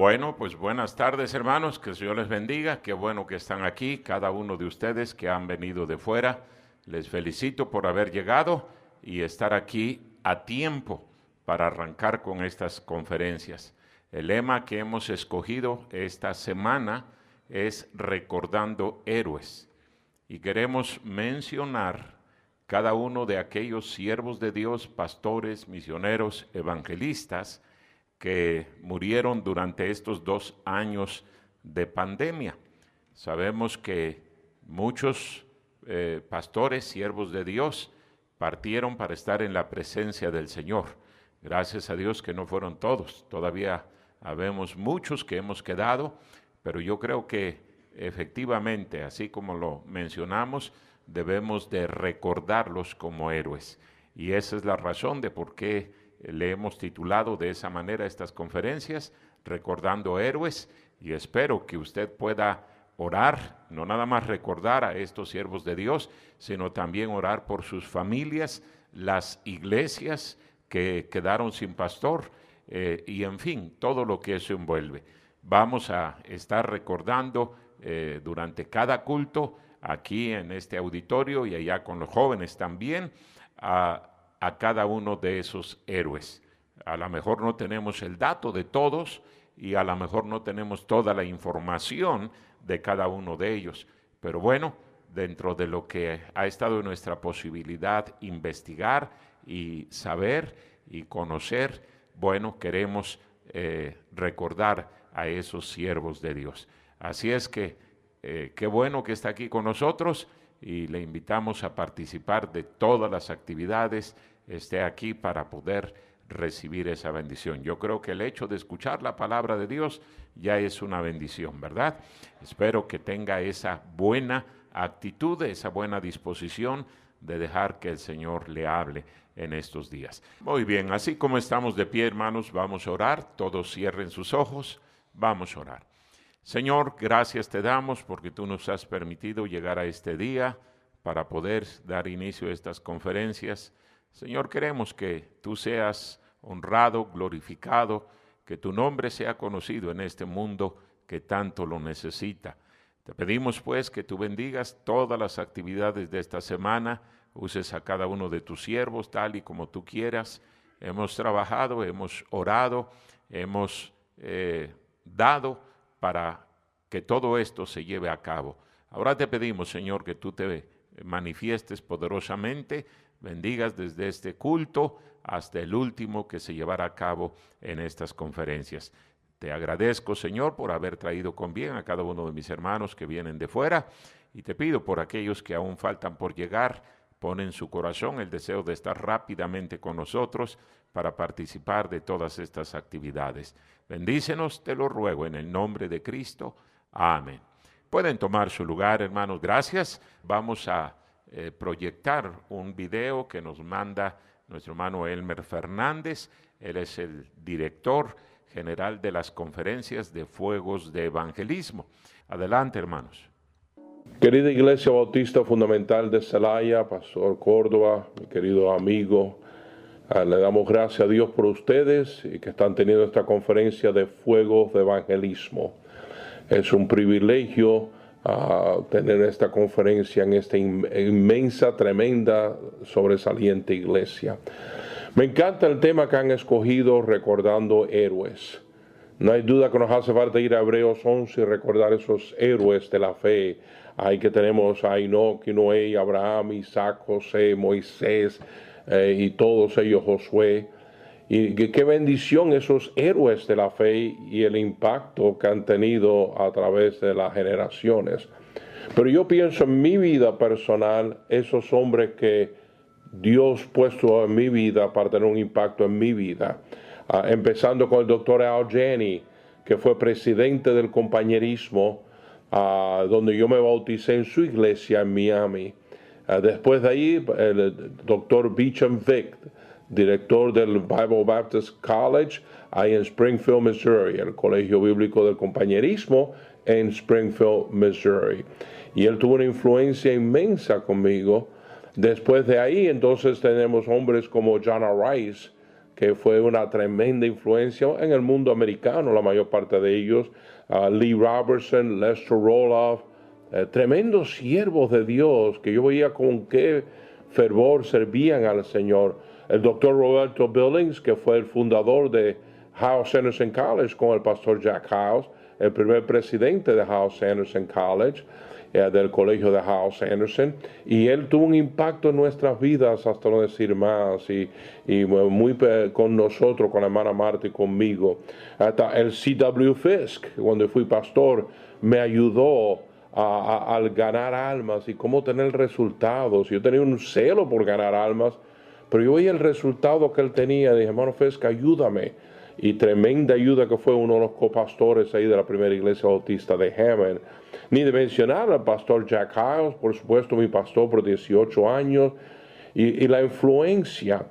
Bueno, pues buenas tardes, hermanos, que el Señor les bendiga, qué bueno que están aquí, cada uno de ustedes que han venido de fuera, les felicito por haber llegado y estar aquí a tiempo para arrancar con estas conferencias. El lema que hemos escogido esta semana es Recordando Héroes y queremos mencionar cada uno de aquellos siervos de Dios, pastores, misioneros, evangelistas, que murieron durante estos 2 años de pandemia. Sabemos que muchos pastores, siervos de Dios, partieron para estar en la presencia del Señor. Gracias a Dios que no fueron todos, todavía habemos muchos que hemos quedado, pero yo creo que efectivamente, así como lo mencionamos, debemos de recordarlos como héroes. Y esa es la razón de por qué le hemos titulado de esa manera estas conferencias, Recordando Héroes, y espero que usted pueda orar, no nada más recordar a estos siervos de Dios, sino también orar por sus familias, las iglesias que quedaron sin pastor, y en fin, todo lo que eso envuelve. Vamos a estar recordando durante cada culto, aquí en este auditorio y allá con los jóvenes también, a cada uno de esos héroes. A lo mejor no tenemos el dato de todos y a lo mejor no tenemos toda la información de cada uno de ellos, pero bueno, dentro de lo que ha estado en nuestra posibilidad investigar y saber y conocer, bueno, queremos recordar a esos siervos de Dios. Así es que qué bueno que está aquí con nosotros y le invitamos a participar de todas las actividades, esté aquí para poder recibir esa bendición. Yo creo que el hecho de escuchar la palabra de Dios ya es una bendición, ¿verdad? Espero que tenga esa buena actitud, esa buena disposición de dejar que el Señor le hable en estos días. Muy bien, así como estamos de pie, hermanos, vamos a orar. Todos cierren sus ojos, vamos a orar. Señor, gracias te damos porque tú nos has permitido llegar a este día para poder dar inicio a estas conferencias. Señor, queremos que tú seas honrado, glorificado, que tu nombre sea conocido en este mundo que tanto lo necesita. Te pedimos pues que tú bendigas todas las actividades de esta semana, uses a cada uno de tus siervos tal y como tú quieras. Hemos trabajado, hemos orado, hemos dado para que todo esto se lleve a cabo. Ahora te pedimos, Señor, que tú te manifiestes poderosamente, bendigas desde este culto hasta el último que se llevará a cabo en estas conferencias. Te agradezco, Señor, por haber traído con bien a cada uno de mis hermanos que vienen de fuera, y te pido por aquellos que aún faltan por llegar, pon en su corazón el deseo de estar rápidamente con nosotros para participar de todas estas actividades. Bendícenos, te lo ruego, en el nombre de Cristo. Amén. Pueden tomar su lugar, hermanos. Gracias. Vamos a proyectar un video que nos manda nuestro hermano Elmer Fernández. Él es el director general de las conferencias de Fuegos de Evangelismo. Adelante, hermanos. Querida Iglesia Bautista Fundamental de Celaya, Pastor Córdoba, mi querido amigo, le damos gracias a Dios por ustedes y que están teniendo esta conferencia de Fuegos de Evangelismo. Es un privilegio tener esta conferencia en esta inmensa, tremenda, sobresaliente iglesia. Me encanta el tema que han escogido, Recordando Héroes. No hay duda que nos hace falta ir a Hebreos 11 y recordar esos héroes de la fe. Ahí que tenemos a Enoc, Noé, Abraham, Isaac, José, Moisés y todos ellos, Josué. Y qué bendición esos héroes de la fe y el impacto que han tenido a través de las generaciones. Pero yo pienso en mi vida personal, esos hombres que Dios puesto en mi vida para tener un impacto en mi vida. Empezando con el doctor Al Janney, que fue presidente del compañerismo, donde yo me bauticé en su iglesia en Miami. Después de ahí, el doctor Beecham Vick, director del Bible Baptist College, ahí en Springfield, Missouri, el Colegio Bíblico del Compañerismo en Springfield, Missouri. Y él tuvo una influencia inmensa conmigo. Después de ahí, entonces, tenemos hombres como John R. Rice, que fue una tremenda influencia en el mundo americano, la mayor parte de ellos, Lee Robertson, Lester Roloff, tremendos siervos de Dios que yo veía con qué fervor servían al Señor. El doctor Roberto Billings, que fue el fundador de Hyles Anderson College con el pastor Jack Hyles, el primer presidente de Hyles Anderson College, del colegio de Hyles Anderson, y él tuvo un impacto en nuestras vidas, hasta no decir más, y muy con nosotros, con la hermana Marta y conmigo. Hasta el C.W. Fisk, cuando fui pastor, me ayudó al ganar almas y cómo tener resultados. Yo tenía un celo por ganar almas, pero yo veía el resultado que él tenía. Dije, hermano Fisk, ayúdame. Y tremenda ayuda que fue uno de los copastores ahí de la primera iglesia bautista de Hammond. Ni de mencionar al pastor Jack Hyles, por supuesto, mi pastor por 18 años. Y la influencia,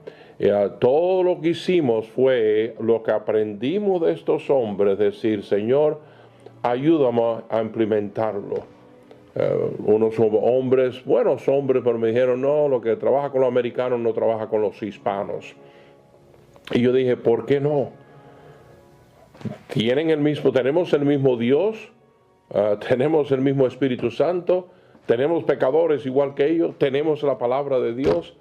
todo lo que hicimos fue lo que aprendimos de estos hombres, decir, Señor, ayúdame a implementarlo. Unos hombres, buenos hombres, pero me dijeron, no, lo que trabaja con los americanos no trabaja con los hispanos. Y yo dije, ¿por qué no? Tenemos el mismo Dios, tenemos el mismo Espíritu Santo, tenemos pecadores igual que ellos, tenemos la palabra de Dios.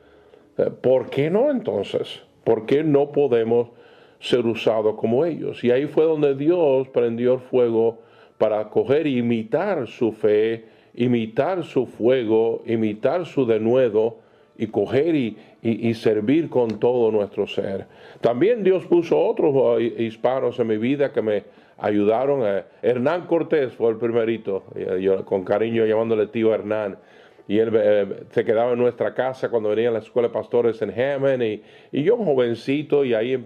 ¿Por qué no entonces? ¿Por qué no podemos ser usados como ellos? Y ahí fue donde Dios prendió el fuego para coger e imitar su fe, imitar su fuego, imitar su denuedo, y coger y servir con todo nuestro ser. También Dios puso otros hispanos en mi vida que me ayudaron. Hernán Cortés fue el primerito, yo con cariño llamándole tío Hernán. Y él se quedaba en nuestra casa cuando venía a la escuela de pastores en Hammond. Y yo jovencito, y ahí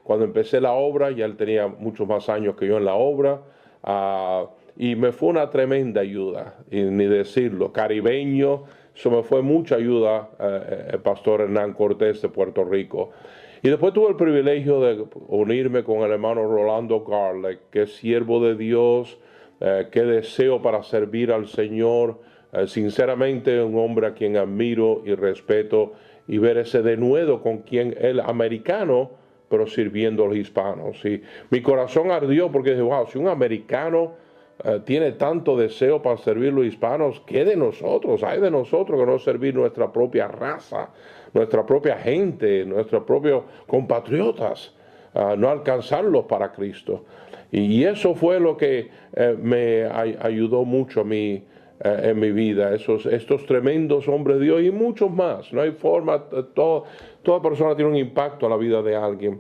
cuando empecé la obra, ya él tenía muchos más años que yo en la obra. Y me fue una tremenda ayuda, y ni decirlo, caribeño. Eso me fue mucha ayuda, el pastor Hernán Cortés de Puerto Rico. Y después tuve el privilegio de unirme con el hermano Rolando Garlic, que es siervo de Dios, que deseo para servir al Señor. Sinceramente, un hombre a quien admiro y respeto, y ver ese denuedo con quien él, americano, pero sirviendo a los hispanos. Y mi corazón ardió porque dije, wow, si un americano tiene tanto deseo para servir a los hispanos, ¿qué de nosotros? Hay de nosotros que no servir nuestra propia raza, nuestra propia gente, nuestros propios compatriotas, no alcanzarlos para Cristo. Y eso fue lo que me ayudó mucho a mí en mi vida, estos tremendos hombres de Dios y muchos más. No hay forma, toda persona tiene un impacto en la vida de alguien.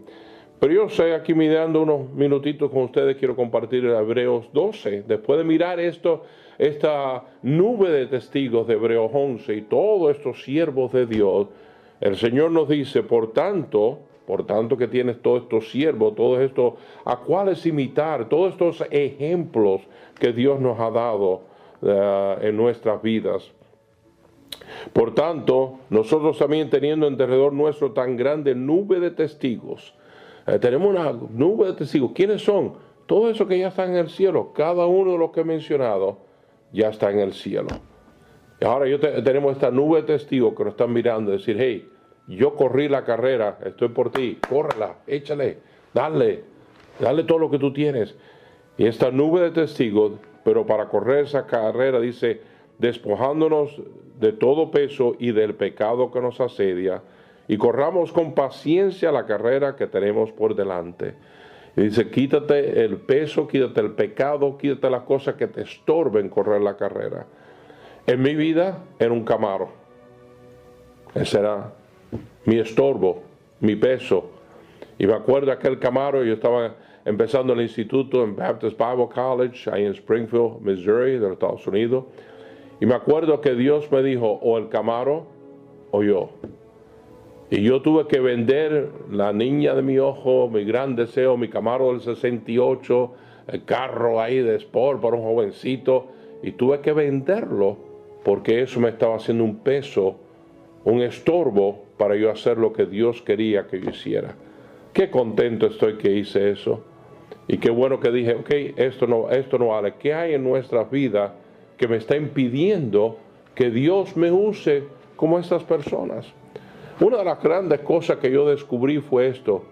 Pero yo sé, aquí mirando unos minutitos con ustedes, quiero compartir el Hebreos 12. Después de mirar esta nube de testigos de Hebreos 11 y todos estos siervos de Dios, el Señor nos dice, por tanto que tienes todos estos siervos, todos estos a cuáles imitar, todos estos ejemplos que Dios nos ha dado en nuestras vidas. Por tanto, nosotros también teniendo en derredor nuestro tan grande nube de testigos, tenemos una nube de testigos. ¿Quiénes son? Todos esos que ya están en el cielo. Cada uno de los que he mencionado ya está en el cielo. Y ahora tenemos esta nube de testigos que nos están mirando y decir, hey, yo corrí la carrera, estoy por ti, córrela, échale, dale todo lo que tú tienes. Y esta nube de testigos, pero para correr esa carrera, dice, despojándonos de todo peso y del pecado que nos asedia, y corramos con paciencia la carrera que tenemos por delante. Y dice, quítate el peso, quítate el pecado, quítate las cosas que te estorben correr la carrera. En mi vida era un Camaro. Ese era mi estorbo, mi peso. Y me acuerdo aquel Camaro, yo estaba empezando el instituto en Baptist Bible College, ahí en Springfield, Missouri, de los Estados Unidos. Y me acuerdo que Dios me dijo, o el Camaro o yo. Y yo tuve que vender la niña de mi ojo, mi gran deseo, mi Camaro del 68, el carro ahí de Sport para un jovencito. Y tuve que venderlo porque eso me estaba haciendo un peso, un estorbo para yo hacer lo que Dios quería que yo hiciera. Qué contento estoy que hice eso. Y qué bueno que dije, ok, esto no vale. ¿Qué hay en nuestras vidas que me está impidiendo que Dios me use como estas personas? Una de las grandes cosas que yo descubrí fue esto,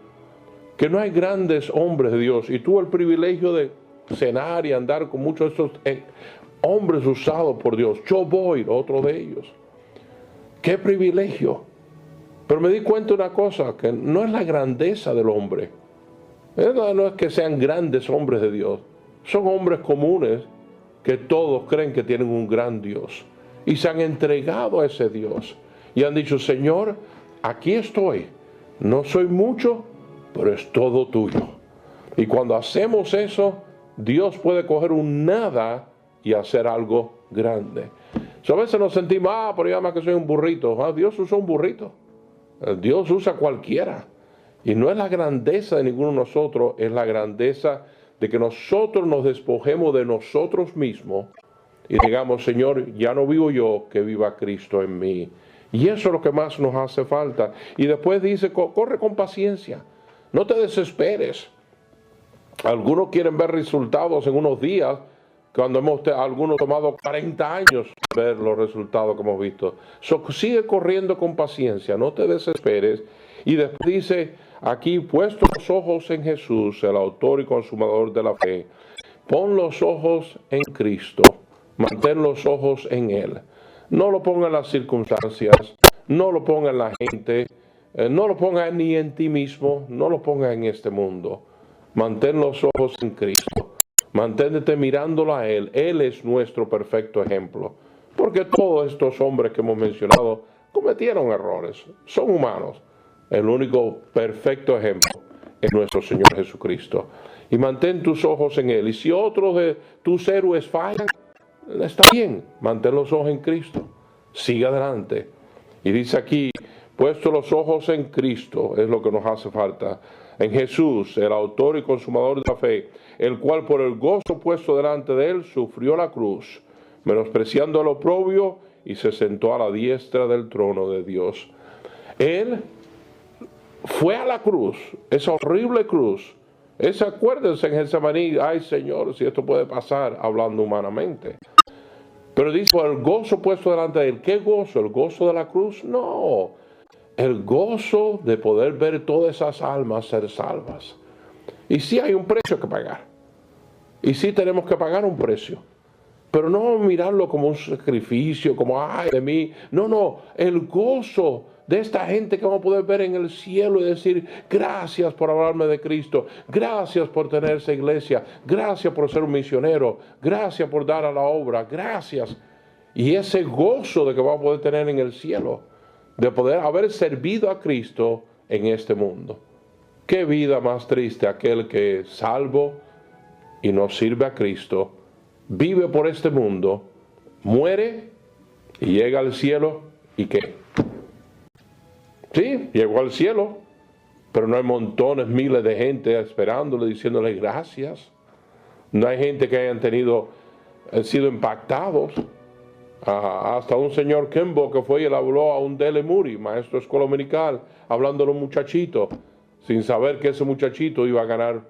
que no hay grandes hombres de Dios. Y tuve el privilegio de cenar y andar con muchos de estos hombres usados por Dios. Joe Boyd, otro de ellos. ¡Qué privilegio! Pero me di cuenta de una cosa, que no es la grandeza del hombre. No es que sean grandes hombres de Dios. Son hombres comunes que todos creen que tienen un gran Dios. Y se han entregado a ese Dios. Y han dicho, Señor, aquí estoy. No soy mucho, pero es todo tuyo. Y cuando hacemos eso, Dios puede coger un nada y hacer algo grande. A veces nos sentimos, pero yo más que soy un burrito. Dios usa un burrito. Dios usa cualquiera. Y no es la grandeza de ninguno de nosotros, es la grandeza de que nosotros nos despojemos de nosotros mismos y digamos, Señor, ya no vivo yo, que viva Cristo en mí. Y eso es lo que más nos hace falta. Y después dice, corre con paciencia, no te desesperes. Algunos quieren ver resultados en unos días, cuando algunos tomado 40 años ver los resultados que hemos visto. Sigue corriendo con paciencia, no te desesperes. Y después dice aquí, puesto los ojos en Jesús, el autor y consumador de la fe, pon los ojos en Cristo, mantén los ojos en Él. No lo ponga en las circunstancias, no lo ponga en la gente, no lo ponga ni en ti mismo, no lo ponga en este mundo. Mantén los ojos en Cristo. Manténete mirándolo a Él. Él es nuestro perfecto ejemplo. Porque todos estos hombres que hemos mencionado cometieron errores. Son humanos. El único perfecto ejemplo es nuestro Señor Jesucristo. Y mantén tus ojos en Él. Y si otros de tus héroes fallan, está bien. Mantén los ojos en Cristo. Sigue adelante. Y dice aquí, puesto los ojos en Cristo, es lo que nos hace falta. En Jesús, el autor y consumador de la fe, el cual por el gozo puesto delante de él sufrió la cruz, menospreciando el oprobio, y se sentó a la diestra del trono de Dios. Él fue a la cruz, esa horrible cruz. Acuérdense en Getsemaní, ay Señor, si esto puede pasar, hablando humanamente. Pero dice, por el gozo puesto delante de él. ¿Qué gozo? ¿El gozo de la cruz? No. El gozo de poder ver todas esas almas ser salvas. Y sí hay un precio que pagar. Y sí tenemos que pagar un precio. Pero no mirarlo como un sacrificio, como, ay, de mí. No, el gozo de esta gente que vamos a poder ver en el cielo y decir, gracias por hablarme de Cristo, gracias por tener esa iglesia, gracias por ser un misionero, gracias por dar a la obra, gracias. Y ese gozo de que vamos a poder tener en el cielo, de poder haber servido a Cristo en este mundo. Qué vida más triste aquel que es salvo y no sirve a Cristo, vive por este mundo, muere y llega al cielo, ¿y qué? Sí, llegó al cielo, pero no hay montones, miles de gente esperándole, diciéndole gracias. No hay gente que hayan sido impactados. Hasta un señor Kimball que fue y le habló a un Dele Moody, maestro de escuela dominical, hablándole a un muchachito, sin saber que ese muchachito iba a ganar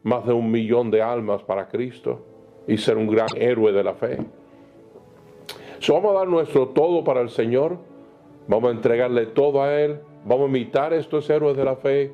más de 1 millón de almas para Cristo y ser un gran héroe de la fe. Vamos a dar nuestro todo para el Señor, vamos a entregarle todo a Él, vamos a imitar a estos héroes de la fe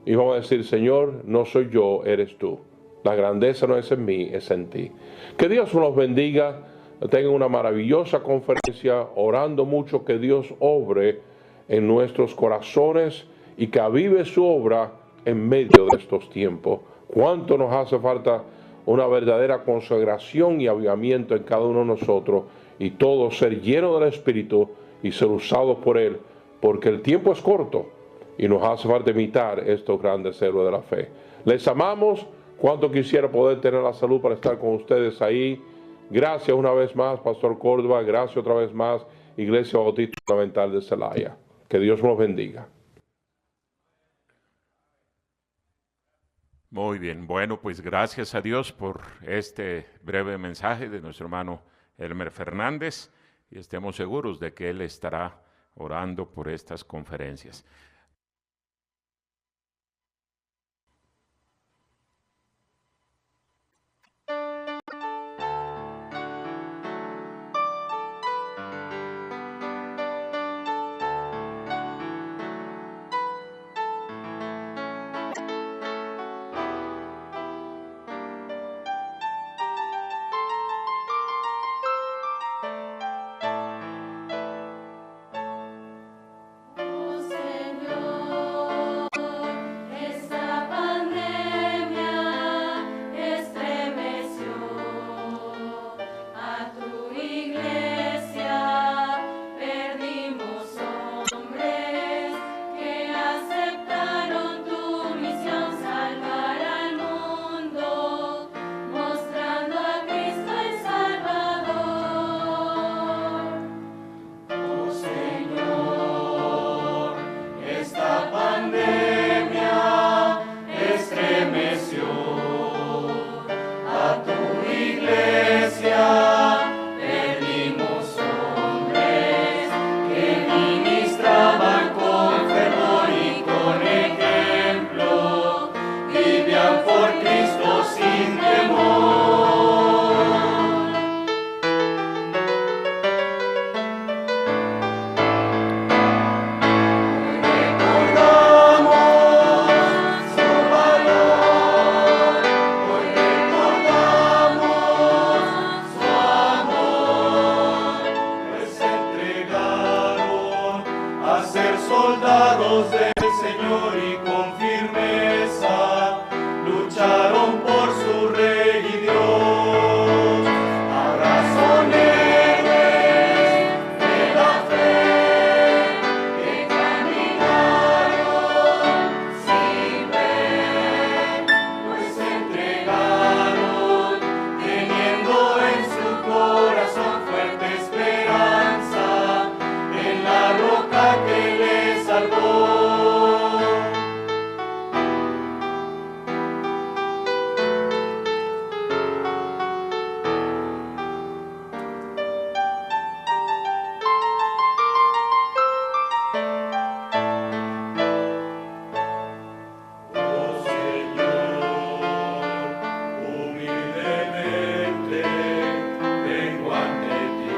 y vamos a decir, Señor, no soy yo, eres tú. La grandeza no es en mí, es en ti. Que Dios nos bendiga. Tengan una maravillosa conferencia, orando mucho que Dios obre en nuestros corazones y que avive su obra en medio de estos tiempos. Cuánto nos hace falta una verdadera consagración y avivamiento en cada uno de nosotros, y todos ser llenos del Espíritu y ser usados por Él, porque el tiempo es corto y nos hace falta imitar estos grandes héroes de la fe. Les amamos. Cuánto quisiera poder tener la salud para estar con ustedes ahí. Gracias una vez más, Pastor Córdoba. Gracias otra vez más, Iglesia Bautista Fundamental de Celaya. Que Dios nos bendiga. Muy bien, bueno, pues gracias a Dios por este breve mensaje de nuestro hermano Elmer Fernández, y estemos seguros de que él estará orando por estas conferencias. soldados del Señor y con firmeza lucharon por su Rey y Dios. Ahora son héroes de la fe que caminaron sin ver, pues se entregaron teniendo en su corazón fuerte esperanza en la roca que les salvó. Oh Señor, humildemente vengo ante ti,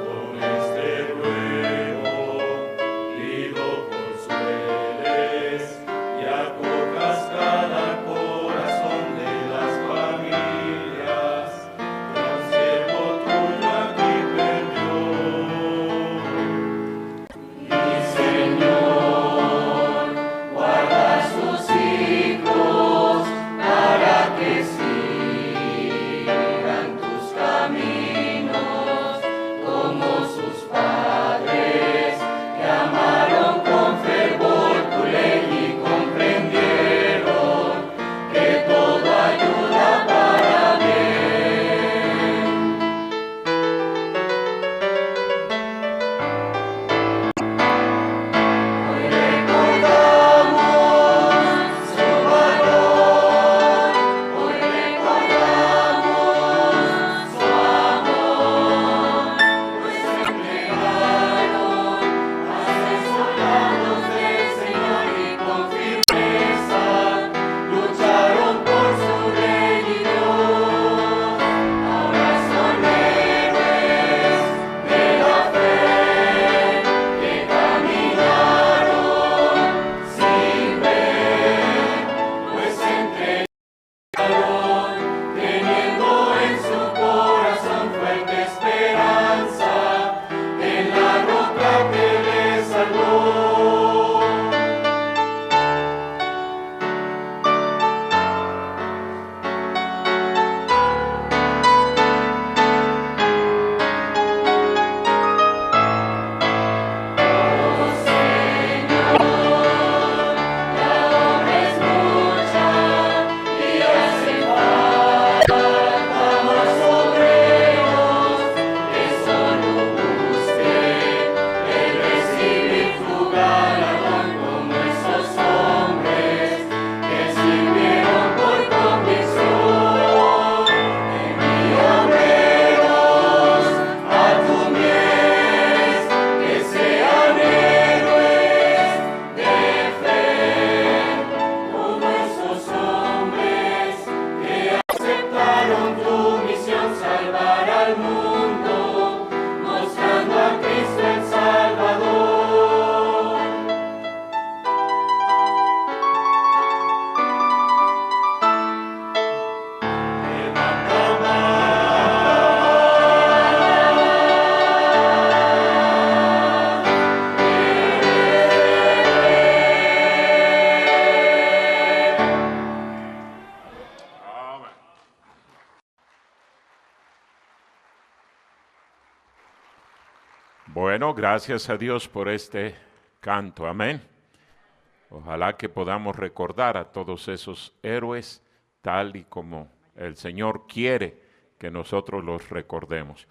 con este ruego pido consueles y acojas cada corazón de las familias que un siervo tuyo aquí perdió. Y Señor, guarda sus hijos para que sigan tus caminos como sus padres que amaron con fervor tu ley y comprendieron que todo ayuda para bien. Hoy recordamos su valor, hoy recordamos su amor, pues se entregaron a ser soldados del Señor y con firmeza lucharon por su Rey y Dios. Ahora son héroes de la fe que caminaron sin ver, pues se entregaron teniendo en su corazón fuerte esperanza en la roca que les salvó. Oh Señor, la obra es mucha y hace falta más obreros que solo busquen el recibir tu galardón como esos hombres que sirvieron por convicción. Envía obreros a tu mies que sean héroes de fe, como esos hombres que aceptaron tu misión, salvar al mundo, mostrando a Cristo el Salvador. Levanta Bueno, gracias a Dios por este canto, amén. Ojalá que podamos recordar a todos esos héroes tal y como el Señor quiere que nosotros los recordemos.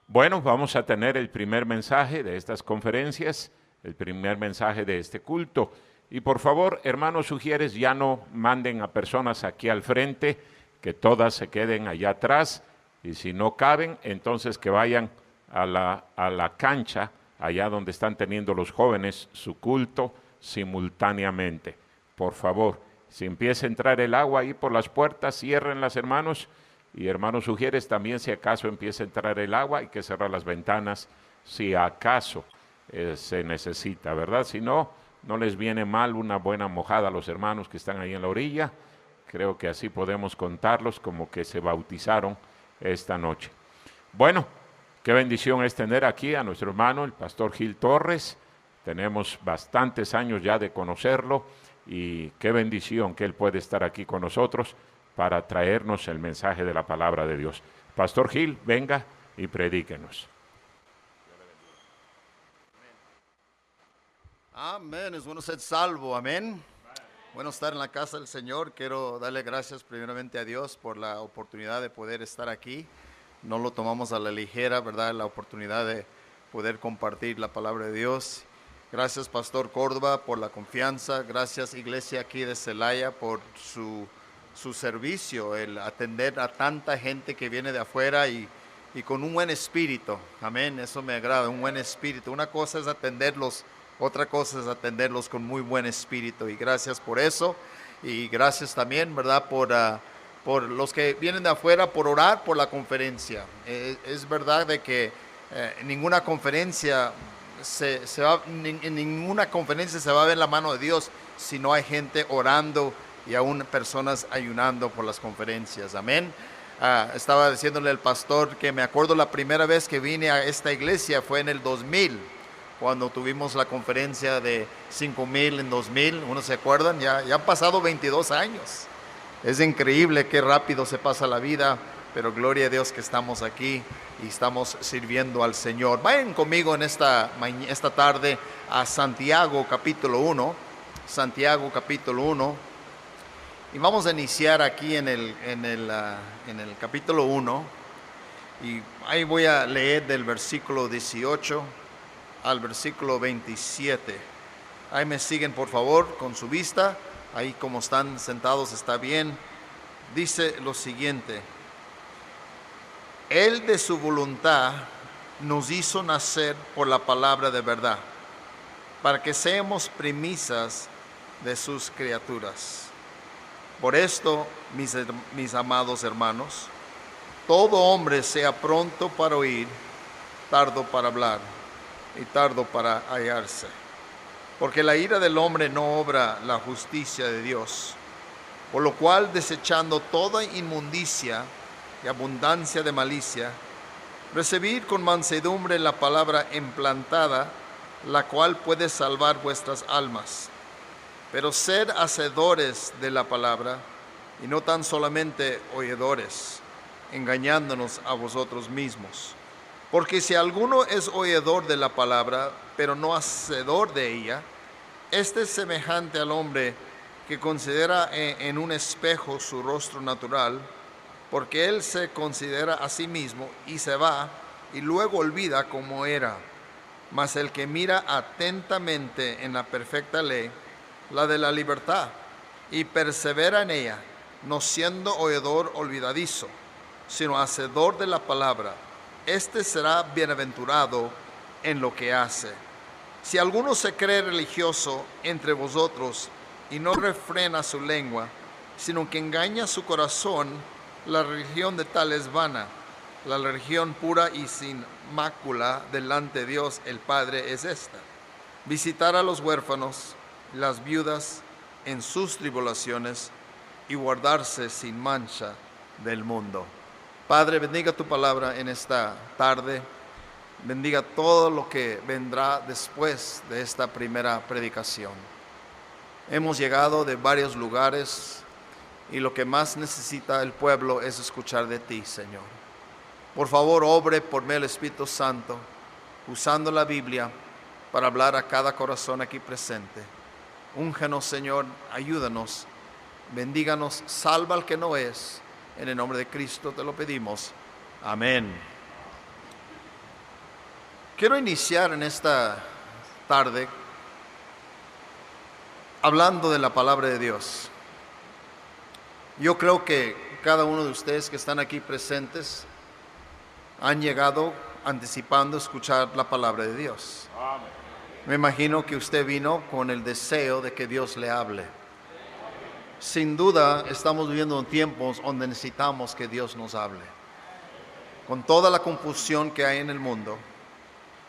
Bueno, vamos a tener el primer mensaje de estas conferencias, el primer mensaje de este culto. Y por favor, hermanos sugieres, ya no manden a personas aquí al frente, que todas se queden allá atrás, y si no caben, entonces que vayan a la cancha, allá donde están teniendo los jóvenes su culto simultáneamente. Por favor, si empieza a entrar el agua ahí por las puertas, ciérrenlas, hermanos, y hermanos sugieres también, si acaso empieza a entrar el agua, hay que cerrar las ventanas, si acaso se necesita, ¿verdad? Si no, no les viene mal una buena mojada a los hermanos que están ahí en la orilla. Creo que así podemos contarlos como que se bautizaron esta noche. Bueno, qué bendición es tener aquí a nuestro hermano, el pastor Gil Torres, Tenemos bastantes años ya de conocerlo y qué bendición que él puede estar aquí con nosotros para traernos el mensaje de la palabra de Dios. Pastor Gil, venga y predíquenos. Amén, es bueno ser salvo, amén. Bueno estar en la casa del Señor. Quiero darle gracias primeramente a Dios por la oportunidad de poder estar aquí. No lo tomamos a la ligera, ¿verdad? La oportunidad de poder compartir la palabra de Dios. Gracias, Pastor Córdoba, por la confianza. Gracias, Iglesia aquí de Celaya, por su servicio, el atender a tanta gente que viene de afuera y con un buen espíritu. Amén, eso me agrada, un buen espíritu. Una cosa es atenderlos, otra cosa es atenderlos con muy buen espíritu. Y gracias por eso. Y gracias también, ¿verdad?, por los que vienen de afuera, por orar por la conferencia. Es verdad de que en ninguna conferencia en ninguna conferencia se va a ver la mano de Dios si no hay gente orando y aún personas ayunando por las conferencias. Amén. Estaba diciéndole al pastor que me acuerdo la primera vez que vine a esta iglesia fue en el 2000, cuando tuvimos la conferencia de 5,000 en 2000. ¿Uno se acuerdan? Ya han pasado 22 años. Es increíble qué rápido se pasa la vida, pero gloria a Dios que estamos aquí y estamos sirviendo al Señor. Vayan conmigo en esta tarde a Santiago capítulo 1. Santiago capítulo 1. Y vamos a iniciar aquí en el capítulo 1. Y ahí voy a leer del versículo 18 al versículo 27. Ahí me siguen por favor con su vista. Ahí como están sentados está bien. Dice lo siguiente: Él de su voluntad nos hizo nacer por la palabra de verdad, para que seamos premisas de sus criaturas. Por esto, mis amados hermanos, todo hombre sea pronto para oír, tardo para hablar y tardo para airarse. Porque la ira del hombre no obra la justicia de Dios. Por lo cual, desechando toda inmundicia y abundancia de malicia, recibid con mansedumbre la palabra implantada, la cual puede salvar vuestras almas. Pero sed hacedores de la palabra, y no tan solamente oidores, engañándonos a vosotros mismos. Porque si alguno es oidor de la palabra, pero no hacedor de ella, este es semejante al hombre que considera en un espejo su rostro natural, porque él se considera a sí mismo y se va, y luego olvida cómo era. Mas el que mira atentamente en la perfecta ley, la de la libertad, y persevera en ella, no siendo oidor olvidadizo, sino hacedor de la palabra, este será bienaventurado en lo que hace. Si alguno se cree religioso entre vosotros y no refrena su lengua, sino que engaña su corazón, la religión de tal es vana. La religión pura y sin mácula delante de Dios el Padre es esta: visitar a los huérfanos, las viudas en sus tribulaciones, y guardarse sin mancha del mundo. Padre, bendiga tu palabra en esta tarde. Bendiga todo lo que vendrá después de esta primera predicación. Hemos llegado de varios lugares y lo que más necesita el pueblo es escuchar de ti, Señor. Por favor, obre por medio del Espíritu Santo, usando la Biblia para hablar a cada corazón aquí presente. Úngenos, Señor, ayúdanos, bendíganos, salva al que no es. En el nombre de Cristo te lo pedimos. Amén. Quiero iniciar en esta tarde hablando de la palabra de Dios. Yo creo que cada uno de ustedes que están aquí presentes han llegado anticipando escuchar la palabra de Dios. Amén. Me imagino que usted vino con el deseo de que Dios le hable. Sin duda estamos viviendo tiempos donde necesitamos que Dios nos hable. Con toda la confusión que hay en el mundo,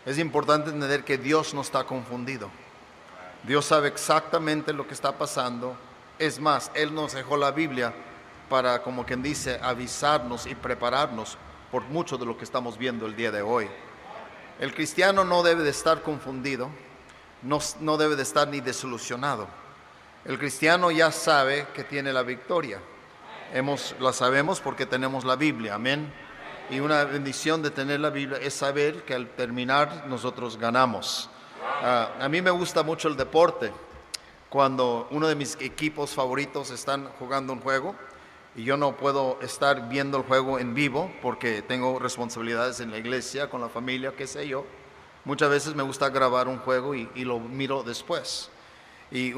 es importante entender que Dios no está confundido. Dios sabe exactamente lo que está pasando. Es más, Él nos dejó la Biblia para, como quien dice, avisarnos y prepararnos por mucho de lo que estamos viendo el día de hoy. El cristiano no debe de estar confundido. no debe de estar ni desilusionado. El cristiano ya sabe que tiene la victoria. La sabemos porque tenemos la Biblia, amén. Y una bendición de tener la Biblia es saber que al terminar nosotros ganamos. A mí me gusta mucho el deporte. Cuando uno de mis equipos favoritos están jugando un juego y yo no puedo estar viendo el juego en vivo porque tengo responsabilidades en la iglesia, con la familia, qué sé yo, muchas veces me gusta grabar un juego y lo miro después. Y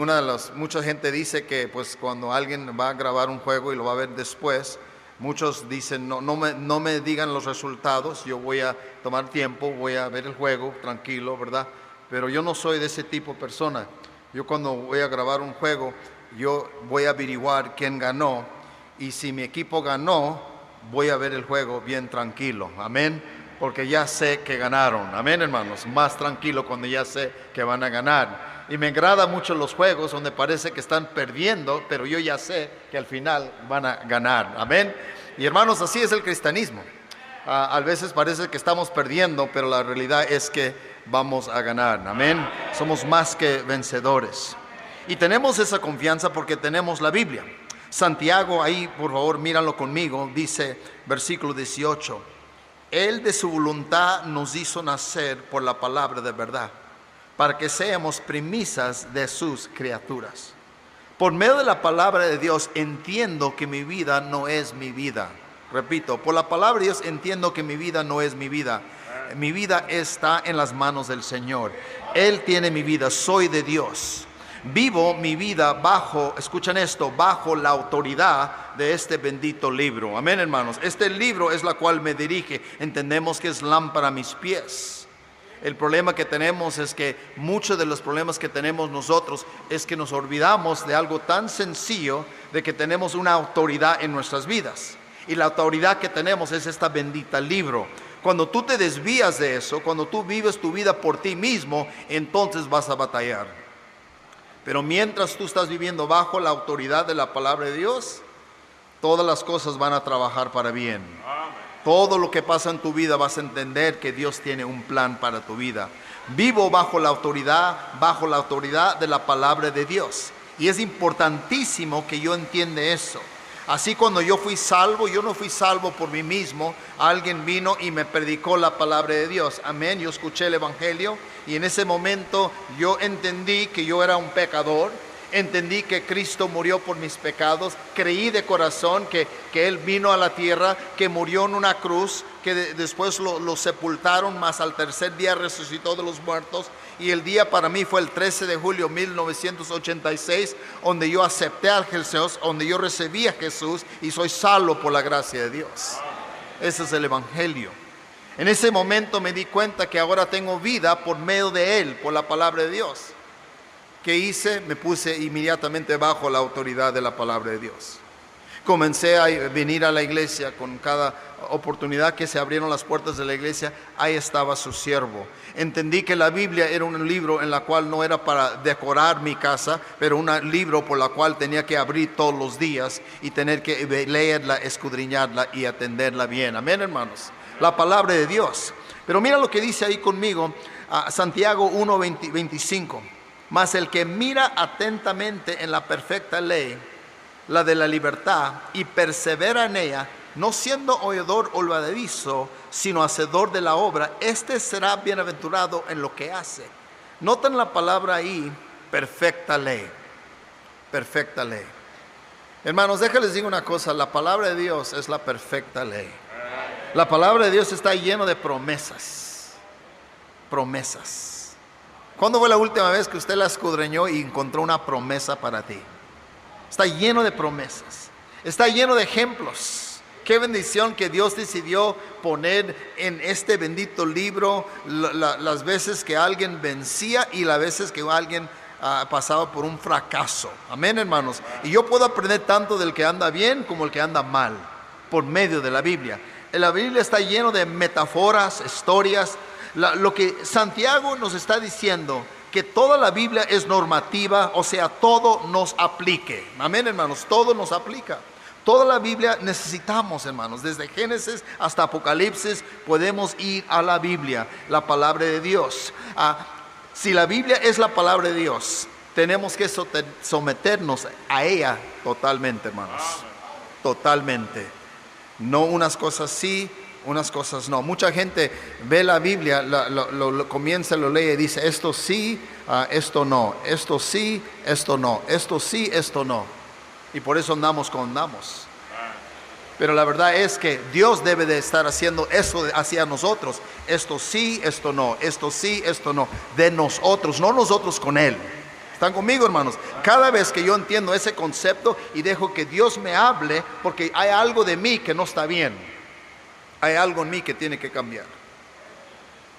mucha gente dice que pues cuando alguien va a grabar un juego y lo va a ver después, muchos dicen no me digan los resultados, yo voy a tomar tiempo, voy a ver el juego tranquilo, ¿verdad? Pero yo no soy de ese tipo de persona. Yo cuando voy a grabar un juego, yo voy a averiguar quién ganó, y si mi equipo ganó, voy a ver el juego bien tranquilo, amén, porque ya sé que ganaron, amén, hermanos, más tranquilo cuando ya sé que van a ganar. Y me agrada mucho los juegos donde parece que están perdiendo, pero yo ya sé que al final van a ganar, amén. Y hermanos, así es el cristianismo. A veces parece que estamos perdiendo, pero la realidad es que vamos a ganar, amén. Somos más que vencedores. Y tenemos esa confianza porque tenemos la Biblia. Santiago, ahí por favor míralo conmigo, dice versículo 18: Él de su voluntad nos hizo nacer por la palabra de verdad, para que seamos primicias de sus criaturas. Por medio de la palabra de Dios entiendo que mi vida no es mi vida. Repito, por la palabra de Dios entiendo que mi vida no es mi vida. Mi vida está en las manos del Señor. Él tiene mi vida, soy de Dios. Vivo mi vida bajo, escuchen esto, bajo la autoridad de este bendito libro. Amén, hermanos. Este libro es la cual me dirige. Entendemos que es lámpara a mis pies. El problema que tenemos es que muchos de los problemas que tenemos nosotros es que nos olvidamos de algo tan sencillo, de que tenemos una autoridad en nuestras vidas. Y la autoridad que tenemos es esta bendita libro. Cuando tú te desvías de eso, cuando tú vives tu vida por ti mismo, entonces vas a batallar. Pero mientras tú estás viviendo bajo la autoridad de la palabra de Dios, todas las cosas van a trabajar para bien. Todo lo que pasa en tu vida vas a entender que Dios tiene un plan para tu vida. Vivo bajo la autoridad de la palabra de Dios. Y es importantísimo que yo entienda eso. Así cuando yo fui salvo, yo no fui salvo por mí mismo. Alguien vino y me predicó la palabra de Dios. Amén, yo escuché el evangelio y en ese momento yo entendí que yo era un pecador. Entendí que Cristo murió por mis pecados. Creí de corazón que Él vino a la tierra, que murió en una cruz, que después lo sepultaron, mas al tercer día resucitó de los muertos. Y el día para mí fue el 13 de julio de 1986, donde yo acepté a Jesús, donde yo recibí a Jesús y soy salvo por la gracia de Dios. Ese es el evangelio. En ese momento me di cuenta que ahora tengo vida por medio de Él, por la palabra de Dios. ¿Qué hice? Me puse inmediatamente bajo la autoridad de la palabra de Dios. Comencé a venir a la iglesia. Con cada oportunidad que se abrieron las puertas de la iglesia, ahí estaba su siervo. Entendí que la Biblia era un libro en la cual no era para decorar mi casa, pero un libro por la cual tenía que abrir todos los días y tener que leerla, escudriñarla y atenderla bien. Amén, hermanos. La palabra de Dios. Pero mira lo que dice ahí conmigo, Santiago 1:25. Mas el que mira atentamente en la perfecta ley, la de la libertad, y persevera en ella, no siendo oidor olvidadizo, sino hacedor de la obra, este será bienaventurado en lo que hace. Noten la palabra ahí, perfecta ley. Perfecta ley. Hermanos, déjenles digo una cosa, la palabra de Dios es la perfecta ley. La palabra de Dios está lleno de promesas. Promesas. ¿Cuándo fue la última vez que usted la escudriñó y encontró una promesa para ti? Está lleno de promesas. Está lleno de ejemplos. Qué bendición que Dios decidió poner en este bendito libro las veces que alguien vencía y las veces que alguien pasaba por un fracaso. Amén, hermanos. Y yo puedo aprender tanto del que anda bien como el que anda mal por medio de la Biblia. La Biblia está lleno de metáforas, historias. Lo que Santiago nos está diciendo, que toda la Biblia es normativa, o sea, todo nos aplique. Amén, hermanos, todo nos aplica. Toda la Biblia necesitamos, hermanos, desde Génesis hasta Apocalipsis podemos ir a la Biblia, la palabra de Dios. Si la Biblia es la palabra de Dios, tenemos que someternos a ella totalmente, hermanos. Totalmente. No unas cosas sí, unas cosas no. Mucha gente ve la Biblia, comienza, lo lee y dice, esto sí, esto no. Esto sí, esto no. Esto sí, esto no. Y por eso andamos como andamos. Pero la verdad es que Dios debe de estar haciendo eso hacia nosotros. Esto sí, esto no. Esto sí, esto no. De nosotros, no nosotros con Él. ¿Están conmigo, hermanos? Cada vez que yo entiendo ese concepto y dejo que Dios me hable, porque hay algo de mí que no está bien. Hay algo en mí que tiene que cambiar.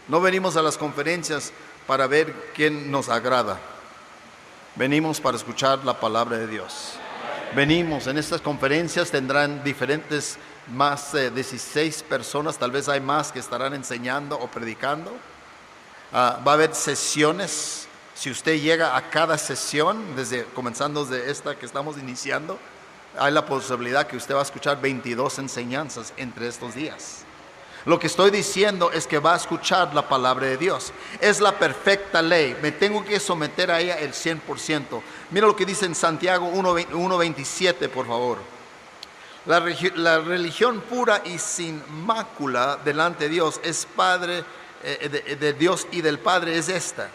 No venimos a las conferencias para ver quién nos agrada. Venimos para escuchar la palabra de Dios. Venimos, en estas conferencias tendrán diferentes, más de 16 personas, tal vez hay más que estarán enseñando o predicando. Va a haber sesiones. Si usted llega a cada sesión, comenzando desde esta que estamos iniciando, hay la posibilidad que usted va a escuchar 22 enseñanzas entre estos días. Lo que estoy diciendo es que va a escuchar la palabra de Dios. Es la perfecta ley. Me tengo que someter a ella el 100%. Mira lo que dice en Santiago 1:27, por favor. La religión pura y sin mácula delante de Dios es Padre de Dios y del Padre es esta: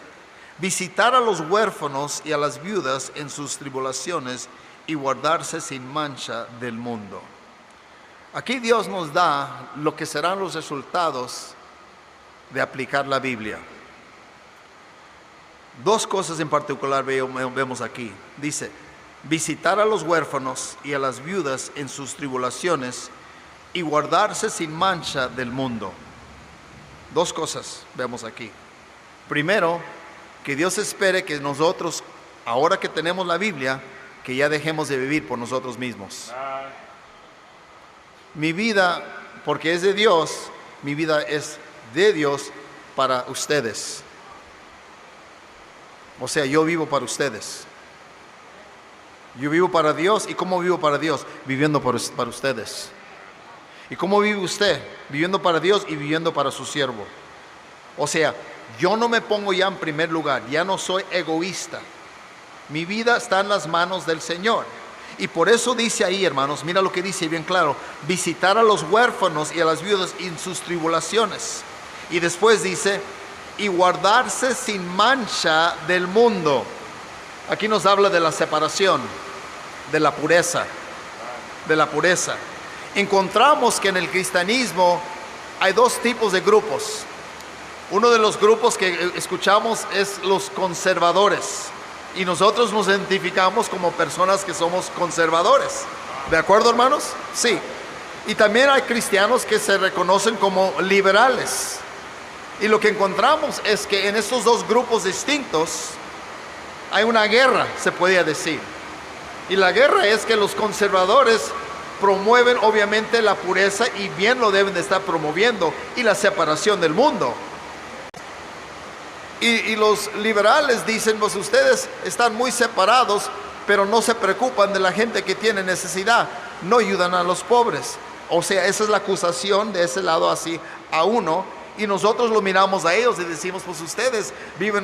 visitar a los huérfanos y a las viudas en sus tribulaciones y guardarse sin mancha del mundo. Aquí Dios nos da lo que serán los resultados de aplicar la Biblia. Dos cosas en particular vemos aquí. Dice, visitar a los huérfanos y a las viudas en sus tribulaciones y guardarse sin mancha del mundo. Dos cosas vemos aquí. Primero, que Dios espere que nosotros, ahora que tenemos la Biblia, que ya dejemos de vivir por nosotros mismos. Mi vida, porque es de Dios, mi vida es de Dios para ustedes. O sea, yo vivo para ustedes. Yo vivo para Dios. ¿Y cómo vivo para Dios? Viviendo para ustedes. ¿Y cómo vive usted? Viviendo para Dios y viviendo para su siervo. O sea, yo no me pongo ya en primer lugar, ya no soy egoísta. Mi vida está en las manos del Señor. Y por eso dice ahí, hermanos, mira lo que dice bien claro: visitar a los huérfanos y a las viudas en sus tribulaciones. Y después dice, y guardarse sin mancha del mundo. Aquí nos habla de la separación, de la pureza, de la pureza. Encontramos que en el cristianismo hay dos tipos de grupos. Uno de los grupos que escuchamos es los conservadores. Y nosotros nos identificamos como personas que somos conservadores. ¿De acuerdo, hermanos? Sí. Y también hay cristianos que se reconocen como liberales. Y lo que encontramos es que en estos dos grupos distintos hay una guerra, se podría decir. Y la guerra es que los conservadores promueven obviamente la pureza, y bien lo deben de estar promoviendo, y la separación del mundo. Y los liberales dicen, pues ustedes están muy separados, pero no se preocupan de la gente que tiene necesidad, no ayudan a los pobres. O sea, esa es la acusación de ese lado así a uno, y nosotros lo miramos a ellos y decimos, pues ustedes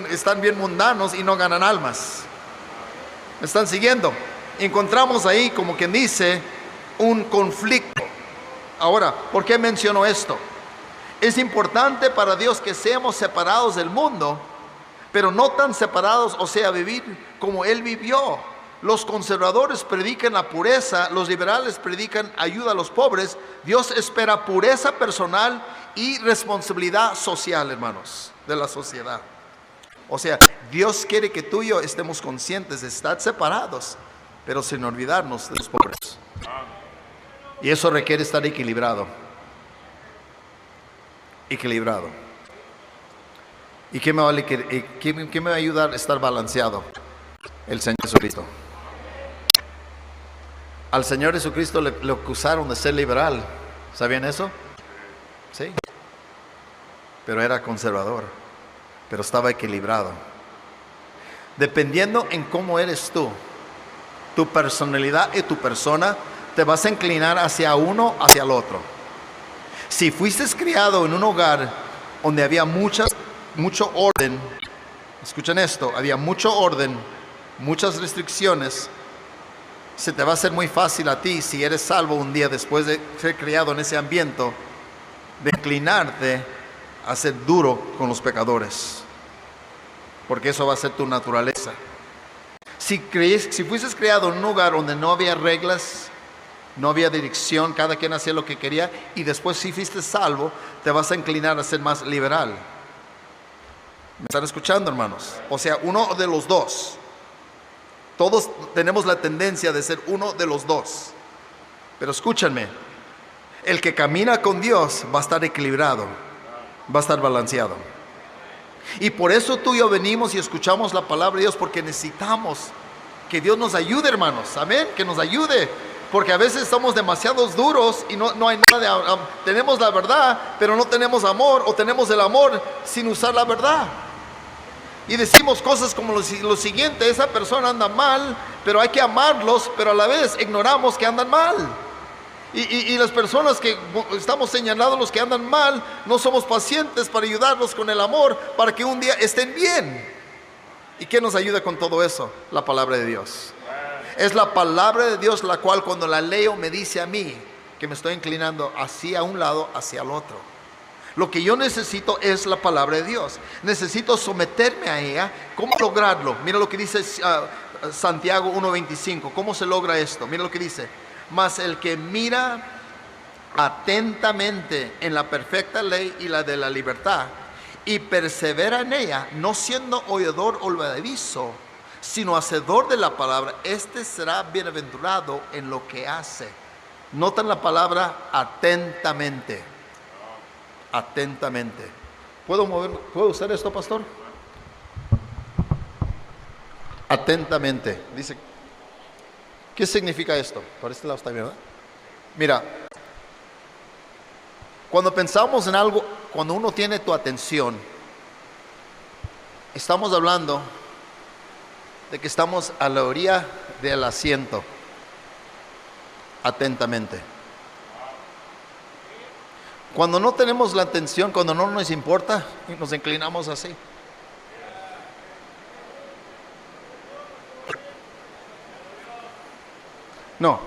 están bien mundanos y no ganan almas. ¿Me están siguiendo? Encontramos ahí, como quien dice, un conflicto. Ahora, ¿por qué menciono esto? Es importante para Dios que seamos separados del mundo, pero no tan separados, o sea, vivir como Él vivió. Los conservadores predican la pureza, los liberales predican ayuda a los pobres. Dios espera pureza personal y responsabilidad social, hermanos, de la sociedad. O sea, Dios quiere que tú y yo estemos conscientes de estar separados, pero sin olvidarnos de los pobres. Y eso requiere estar equilibrado. Equilibrado. ¿Y qué me va a ayudar a estar balanceado? El Señor Jesucristo. Al Señor Jesucristo le acusaron de ser liberal. ¿Sabían eso? Sí. Pero era conservador. Pero estaba equilibrado. Dependiendo en cómo eres tú, tu personalidad y tu persona, te vas a inclinar hacia uno, hacia el otro. Si fuiste criado en un hogar donde había mucho orden, escuchen esto, había mucho orden, muchas restricciones. Se te va a hacer muy fácil a ti, si eres salvo un día después de ser criado en ese ambiente, de inclinarte a ser duro con los pecadores, porque eso va a ser tu naturaleza. Si fueses criado en un lugar donde no había reglas, no había dirección, cada quien hacía lo que quería, y después si fuiste salvo, te vas a inclinar a ser más liberal. ¿Me están escuchando, hermanos? O sea, uno de los dos. Todos tenemos la tendencia de ser uno de los dos. Pero escúchenme, el que camina con Dios va a estar equilibrado, va a estar balanceado. Y por eso tú y yo venimos y escuchamos la palabra de Dios, porque necesitamos que Dios nos ayude, hermanos. Amén, que nos ayude. Porque a veces estamos demasiado duros y no hay nada de... tenemos la verdad, pero no tenemos amor, o tenemos el amor sin usar la verdad. Y decimos cosas como lo siguiente: esa persona anda mal, pero hay que amarlos, pero a la vez ignoramos que andan mal. Y las personas que estamos señalando, los que andan mal, no somos pacientes para ayudarlos con el amor, para que un día estén bien. ¿Y qué nos ayuda con todo eso? La palabra de Dios. Es la palabra de Dios la cual, cuando la leo, me dice a mí que me estoy inclinando hacia un lado, hacia el otro. Lo que yo necesito es la palabra de Dios. Necesito someterme a ella. ¿Cómo lograrlo? Mira lo que dice Santiago 1:25. ¿Cómo se logra esto? Mira lo que dice: mas el que mira atentamente en la perfecta ley y la de la libertad, y persevera en ella, no siendo oidor olvidadizo, sino hacedor de la palabra, este será bienaventurado en lo que hace. Notan la palabra atentamente. Atentamente. ¿Puedo usar esto, pastor? Atentamente. Dice, ¿qué significa esto? Por este lado está bien, ¿verdad? Mira, cuando pensamos en algo, cuando uno tiene tu atención, estamos hablando de que estamos a la orilla del asiento, atentamente. Cuando no tenemos la atención, cuando no nos importa, nos inclinamos así. No,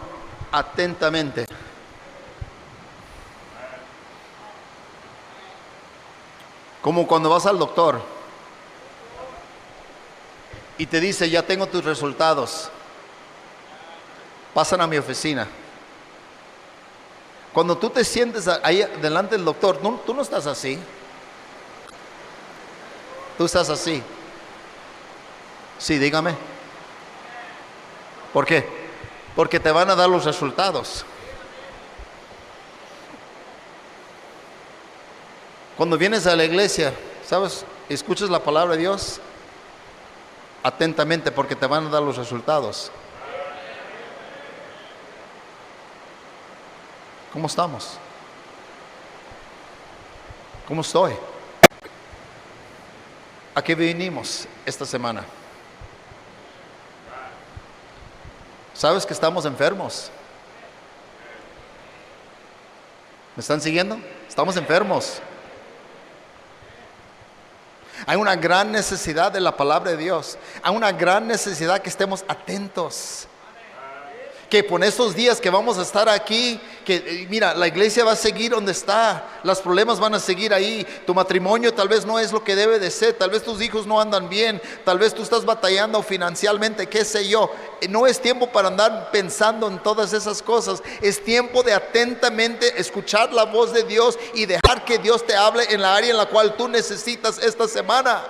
atentamente. Como cuando vas al doctor y te dice: ya tengo tus resultados, pasan a mi oficina. Cuando tú te sientes ahí delante del doctor, tú no estás así. Tú estás así. Sí, dígame. ¿Por qué? Porque te van a dar los resultados. Cuando vienes a la iglesia, ¿sabes? Escuchas la palabra de Dios atentamente, porque te van a dar los resultados. ¿Cómo estamos? ¿Cómo estoy? ¿A qué vinimos esta semana? ¿Sabes que estamos enfermos? ¿Me están siguiendo? Estamos enfermos. Hay una gran necesidad de la palabra de Dios. Hay una gran necesidad que estemos atentos. Que por estos días que vamos a estar aquí, que mira, la iglesia va a seguir donde está, los problemas van a seguir ahí, tu matrimonio tal vez no es lo que debe de ser, tal vez tus hijos no andan bien, tal vez tú estás batallando financieramente, qué sé yo. No es tiempo para andar pensando en todas esas cosas, es tiempo de atentamente escuchar la voz de Dios y dejar que Dios te hable en la área en la cual tú necesitas esta semana.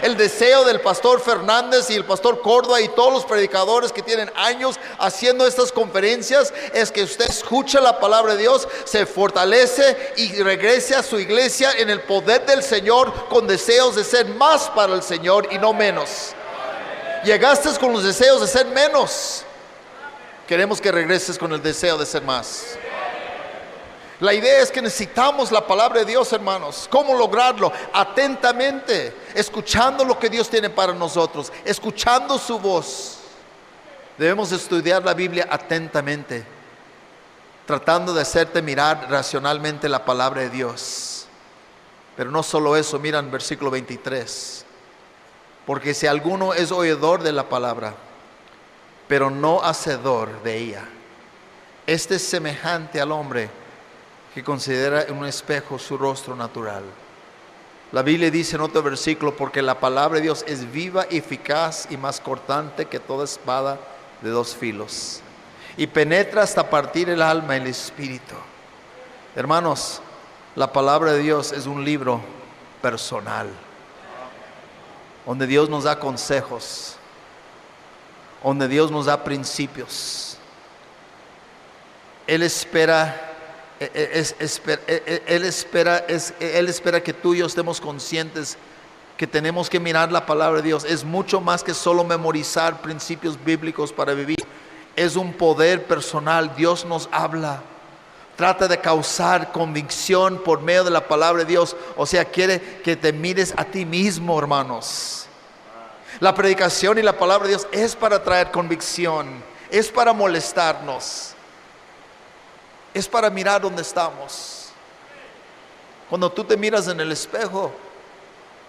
El deseo del pastor Fernández y el pastor Córdoba y todos los predicadores que tienen años haciendo estas conferencias es que usted escuche la palabra de Dios, se fortalece y regrese a su iglesia en el poder del Señor, con deseos de ser más para el Señor y no menos. Llegaste con los deseos de ser menos, queremos que regreses con el deseo de ser más. La idea es que necesitamos la palabra de Dios, hermanos. ¿Cómo lograrlo? Atentamente, escuchando lo que Dios tiene para nosotros, escuchando su voz. Debemos estudiar la Biblia atentamente, tratando de hacerte mirar racionalmente la palabra de Dios. Pero no solo eso, miran versículo 23. Porque si alguno es oidor de la palabra, pero no hacedor de ella, este es semejante al hombre que considera en un espejo su rostro natural. La Biblia dice en otro versículo, porque la palabra de Dios es viva y eficaz y más cortante que toda espada de dos filos, y penetra hasta partir el alma y el espíritu. Hermanos, la palabra de Dios es un libro personal, donde Dios nos da consejos, donde Dios nos da principios. Él espera que tú y yo estemos conscientes que tenemos que mirar la palabra de Dios. Es mucho más que solo memorizar principios bíblicos para vivir. Es un poder personal. Dios nos habla. Trata de causar convicción por medio de la palabra de Dios. O sea, quiere que te mires a ti mismo, hermanos. La predicación y la palabra de Dios es para traer convicción. Es para molestarnos. Es para mirar dónde estamos. Cuando tú te miras en el espejo,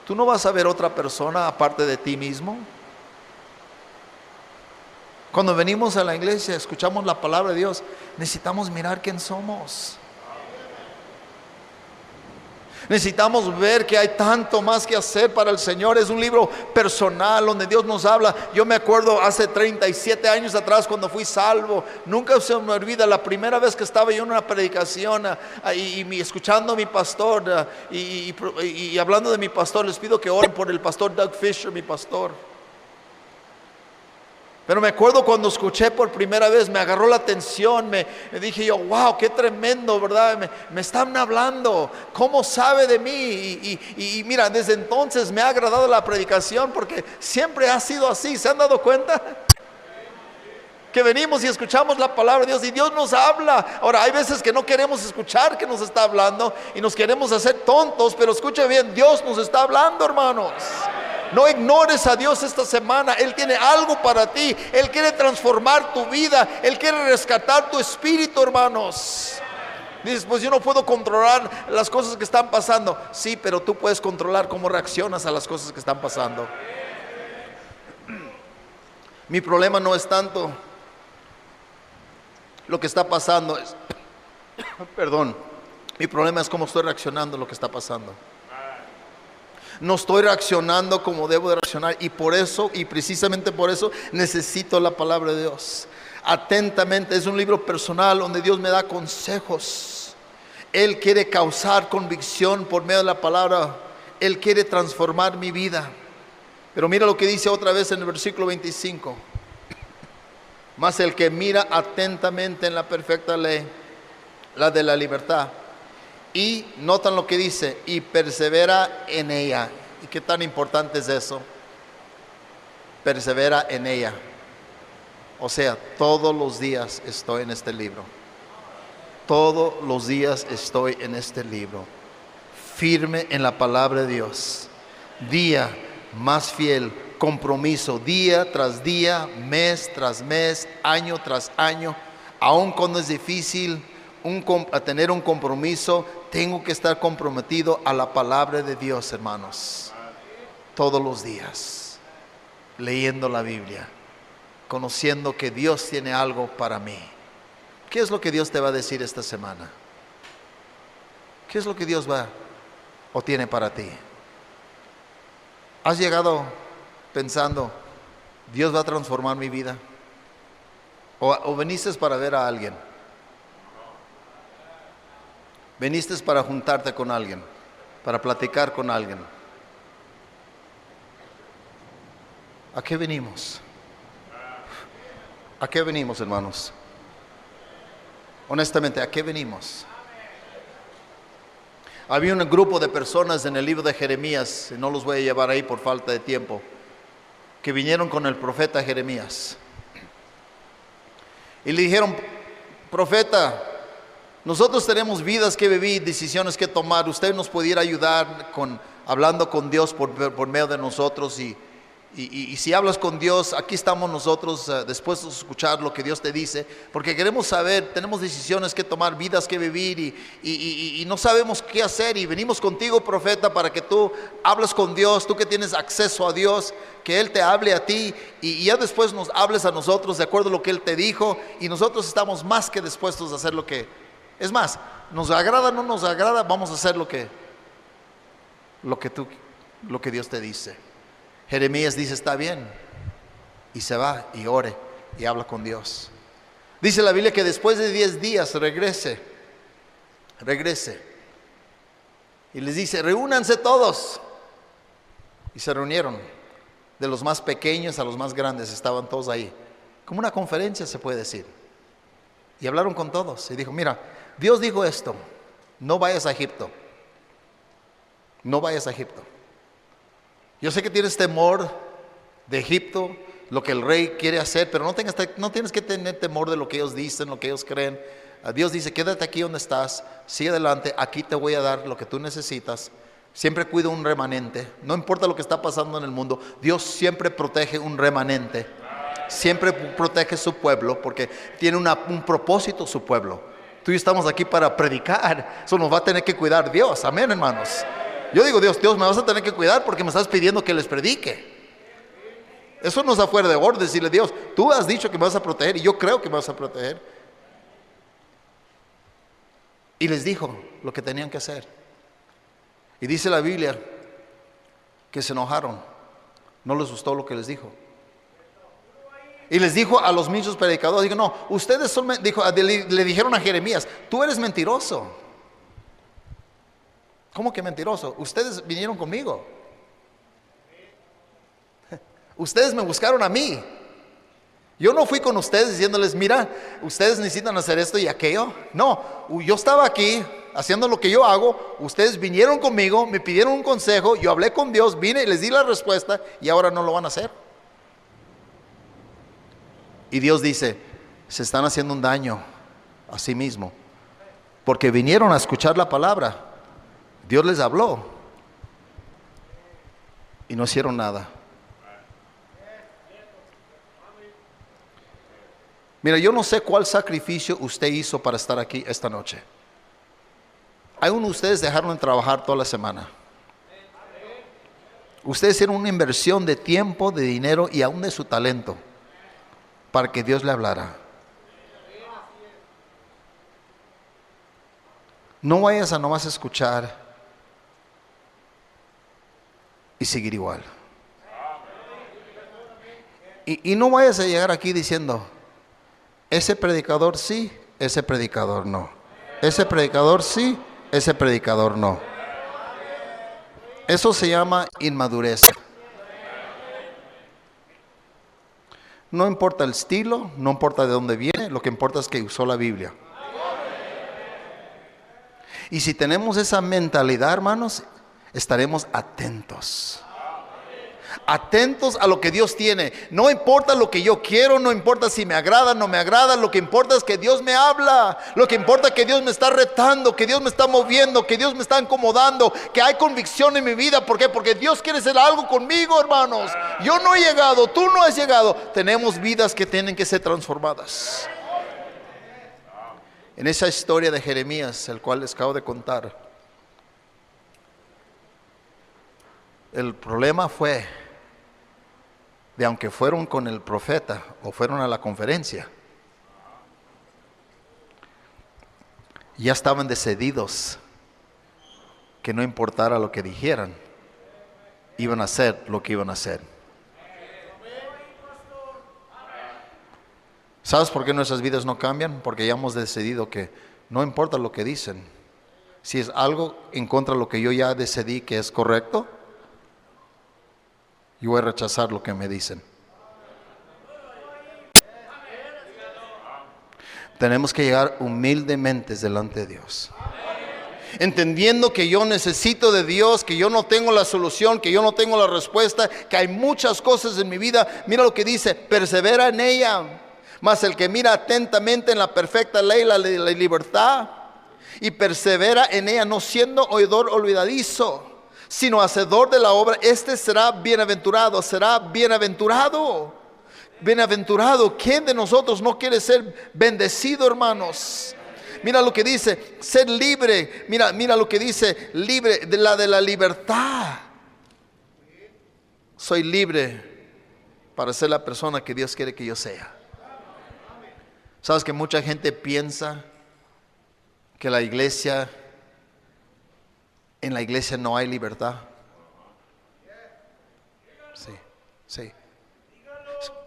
tú no vas a ver otra persona aparte de ti mismo. Cuando venimos a la iglesia, escuchamos la palabra de Dios, necesitamos mirar quién somos. Necesitamos ver que hay tanto más que hacer para el Señor. Es un libro personal donde Dios nos habla. Yo me acuerdo hace 37 años atrás cuando fui salvo. Nunca se me olvida la primera vez que estaba yo en una predicación y escuchando a mi pastor y hablando de mi pastor. Les pido que oren por el pastor Doug Fisher, mi pastor. Pero me acuerdo cuando escuché por primera vez, me agarró la atención, me dije yo, wow, qué tremendo, ¿verdad? Me están hablando, ¿cómo sabe de mí? Y mira, desde entonces me ha agradado la predicación porque siempre ha sido así. ¿Se han dado cuenta? Que venimos y escuchamos la palabra de Dios y Dios nos habla. Ahora, hay veces que no queremos escuchar que nos está hablando y nos queremos hacer tontos, pero escucha bien, Dios nos está hablando, hermanos. No ignores a Dios esta semana. Él tiene algo para ti. Él quiere transformar tu vida. Él quiere rescatar tu espíritu, hermanos. Dices, pues yo no puedo controlar las cosas que están pasando. Sí, pero tú puedes controlar cómo reaccionas a las cosas que están pasando. Mi problema no es tanto lo que está pasando. Perdón. Mi problema es cómo estoy reaccionando a lo que está pasando. No estoy reaccionando como debo de reaccionar, y por eso, y precisamente por eso, necesito la palabra de Dios. Atentamente, es un libro personal donde Dios me da consejos. Él quiere causar convicción por medio de la palabra. Él quiere transformar mi vida. Pero mira lo que dice otra vez en el versículo 25. Mas el que mira atentamente en la perfecta ley, la de la libertad, y notan lo que dice, y persevera en ella. ¿Y qué tan importante es eso? Persevera en ella. O sea, todos los días estoy en este libro. Todos los días estoy en este libro. Firme en la palabra de Dios. Día más fiel, compromiso, día tras día, mes tras mes, año tras año. Aun cuando es difícil a tener un compromiso, tengo que estar comprometido a la palabra de Dios, hermanos. Todos los días, leyendo la Biblia, conociendo que Dios tiene algo para mí. ¿Qué es lo que Dios te va a decir esta semana? ¿Qué es lo que Dios va o tiene para ti? ¿Has llegado pensando, Dios va a transformar mi vida? ¿O veniste para ver a alguien? Veniste para juntarte con alguien, para platicar con alguien. ¿A qué venimos? ¿A qué venimos, hermanos? Honestamente, ¿a qué venimos? Había un grupo de personas en el libro de Jeremías, no los voy a llevar ahí por falta de tiempo, que vinieron con el profeta Jeremías. Y le dijeron, profeta, nosotros tenemos vidas que vivir, decisiones que tomar. Usted nos pudiera ayudar hablando con Dios por medio de nosotros Y si hablas con Dios, aquí estamos nosotros dispuestos a escuchar lo que Dios te dice, porque queremos saber, tenemos decisiones que tomar, vidas que vivir y no sabemos qué hacer, y venimos contigo, profeta, para que tú hables con Dios, tú que tienes acceso a Dios, que Él te hable a ti y ya después nos hables a nosotros de acuerdo a lo que Él te dijo, y nosotros estamos más que dispuestos a hacer lo que, es más, nos agrada o no nos agrada, vamos a hacer lo que Dios te dice. Jeremías dice, está bien, y se va y ore y habla con Dios. Dice la Biblia que después de 10 días regrese, y les dice, reúnanse todos. Y se reunieron, de los más pequeños a los más grandes, estaban todos ahí, como una conferencia se puede decir. Y hablaron con todos, y dijo, mira, Dios dijo esto, no vayas a Egipto, no vayas a Egipto. Yo sé que tienes temor de Egipto, lo que el rey quiere hacer, pero no tienes que tener temor de lo que ellos dicen, lo que ellos creen. Dios dice, quédate aquí donde estás, sigue adelante, aquí te voy a dar lo que tú necesitas. Siempre cuida un remanente, no importa lo que está pasando en el mundo, Dios siempre protege un remanente, siempre protege su pueblo, porque tiene un propósito su pueblo. Tú y yo estamos aquí para predicar, eso nos va a tener que cuidar Dios, amén, hermanos. Yo digo, Dios, me vas a tener que cuidar porque me estás pidiendo que les predique. Eso no está fuera de orden. Decirle, Dios, tú has dicho que me vas a proteger y yo creo que me vas a proteger. Y les dijo lo que tenían que hacer. Y dice la Biblia que se enojaron. No les gustó lo que les dijo. Y les dijo a los mismos predicadores, digo, no, ustedes son, le dijeron a Jeremías, tú eres mentiroso. ¿Cómo que mentiroso? Ustedes vinieron conmigo. Ustedes me buscaron a mí. Yo no fui con ustedes diciéndoles, mira, ustedes necesitan hacer esto y aquello. No, yo estaba aquí haciendo lo que yo hago. Ustedes vinieron conmigo, me pidieron un consejo, yo hablé con Dios, vine y les di la respuesta y ahora no lo van a hacer. Y Dios dice, se están haciendo un daño a sí mismo, porque vinieron a escuchar la palabra. Dios les habló y no hicieron nada. Mira, yo no sé cuál sacrificio usted hizo para estar aquí esta noche. Algunos de ustedes dejaron de trabajar toda la semana. Ustedes hicieron una inversión de tiempo, de dinero y aún de su talento para que Dios le hablara. No vayas a nomás escuchar y seguir igual. Y no vayas a llegar aquí diciendo, ese predicador sí, ese predicador no. Ese predicador sí, ese predicador no. Eso se llama inmadurez. No importa el estilo, no importa de dónde viene, lo que importa es que usó la Biblia. Y si tenemos esa mentalidad, hermanos, estaremos atentos. Atentos a lo que Dios tiene. No importa lo que yo quiero, no importa si me agrada o no me agrada. Lo que importa es que Dios me habla. Lo que importa es que Dios me está retando, que Dios me está moviendo, que Dios me está incomodando, que hay convicción en mi vida. ¿Por qué? Porque Dios quiere hacer algo conmigo, hermanos. Yo no he llegado, tú no has llegado. Tenemos vidas que tienen que ser transformadas. En esa historia de Jeremías, el cual les acabo de contar, el problema fue de aunque fueron con el profeta o fueron a la conferencia, ya estaban decididos que no importara lo que dijeran, iban a hacer lo que iban a hacer. ¿Sabes por qué nuestras vidas no cambian? Porque ya hemos decidido que no importa lo que dicen. Si es algo en contra de lo que yo ya decidí que es correcto, yo voy a rechazar lo que me dicen. Tenemos que llegar humildemente delante de Dios, entendiendo que yo necesito de Dios, que yo no tengo la solución, que yo no tengo la respuesta, que hay muchas cosas en mi vida. Mira lo que dice, persevera en ella. Mas el que mira atentamente en la perfecta ley, la libertad, y persevera en ella, no siendo oidor olvidadizo, sino hacedor de la obra, este será bienaventurado, será bienaventurado. Bienaventurado, ¿quién de nosotros no quiere ser bendecido, hermanos? Mira lo que dice, ser libre. Mira lo que dice, libre de la libertad. Soy libre para ser la persona que Dios quiere que yo sea. ¿Sabes que mucha gente piensa que en la iglesia no hay libertad? Sí.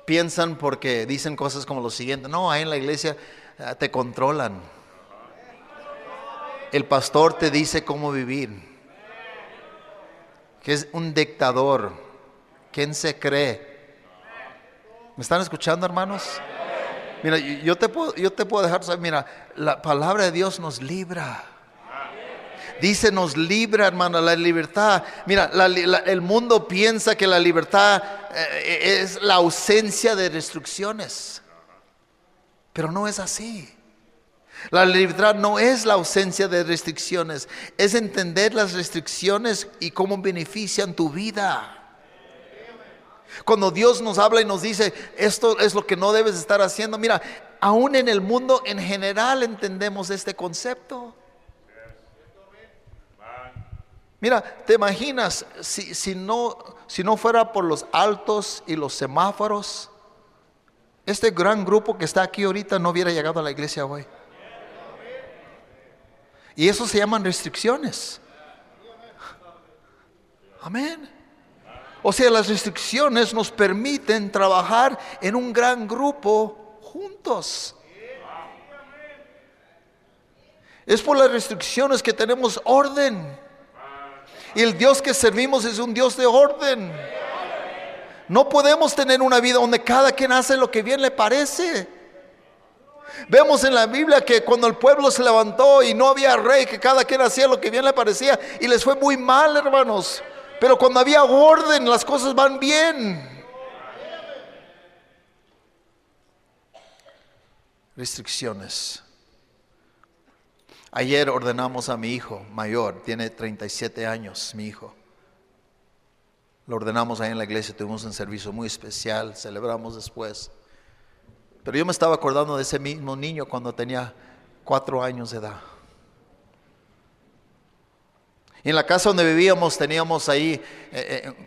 Piensan porque dicen cosas como lo siguiente: no, ahí en la iglesia te controlan. El pastor te dice cómo vivir, que es un dictador. ¿Quién se cree? ¿Me están escuchando, hermanos? Mira, yo te puedo dejar saber. Mira, la palabra de Dios nos libra. Dice, nos libra, hermano, la libertad. Mira, el mundo piensa que la libertad es la ausencia de restricciones, pero no es así. La libertad no es la ausencia de restricciones, es entender las restricciones y cómo benefician tu vida. Cuando Dios nos habla y nos dice, esto es lo que no debes estar haciendo, mira, aún en el mundo en general entendemos este concepto. Mira, ¿te imaginas si no fuera por los altos y los semáforos, este gran grupo que está aquí ahorita no hubiera llegado a la iglesia hoy? Y eso se llaman restricciones. Amén. O sea, las restricciones nos permiten trabajar en un gran grupo juntos. Es por las restricciones que tenemos orden. Y el Dios que servimos es un Dios de orden. No podemos tener una vida donde cada quien hace lo que bien le parece. Vemos en la Biblia que cuando el pueblo se levantó y no había rey, que cada quien hacía lo que bien le parecía y les fue muy mal, hermanos. Pero cuando había orden, las cosas van bien. Restricciones. Ayer ordenamos a mi hijo mayor, tiene 37 años, mi hijo. Lo ordenamos ahí en la iglesia, tuvimos un servicio muy especial, celebramos después. Pero yo me estaba acordando de ese mismo niño cuando tenía 4 años de edad. Y en la casa donde vivíamos teníamos ahí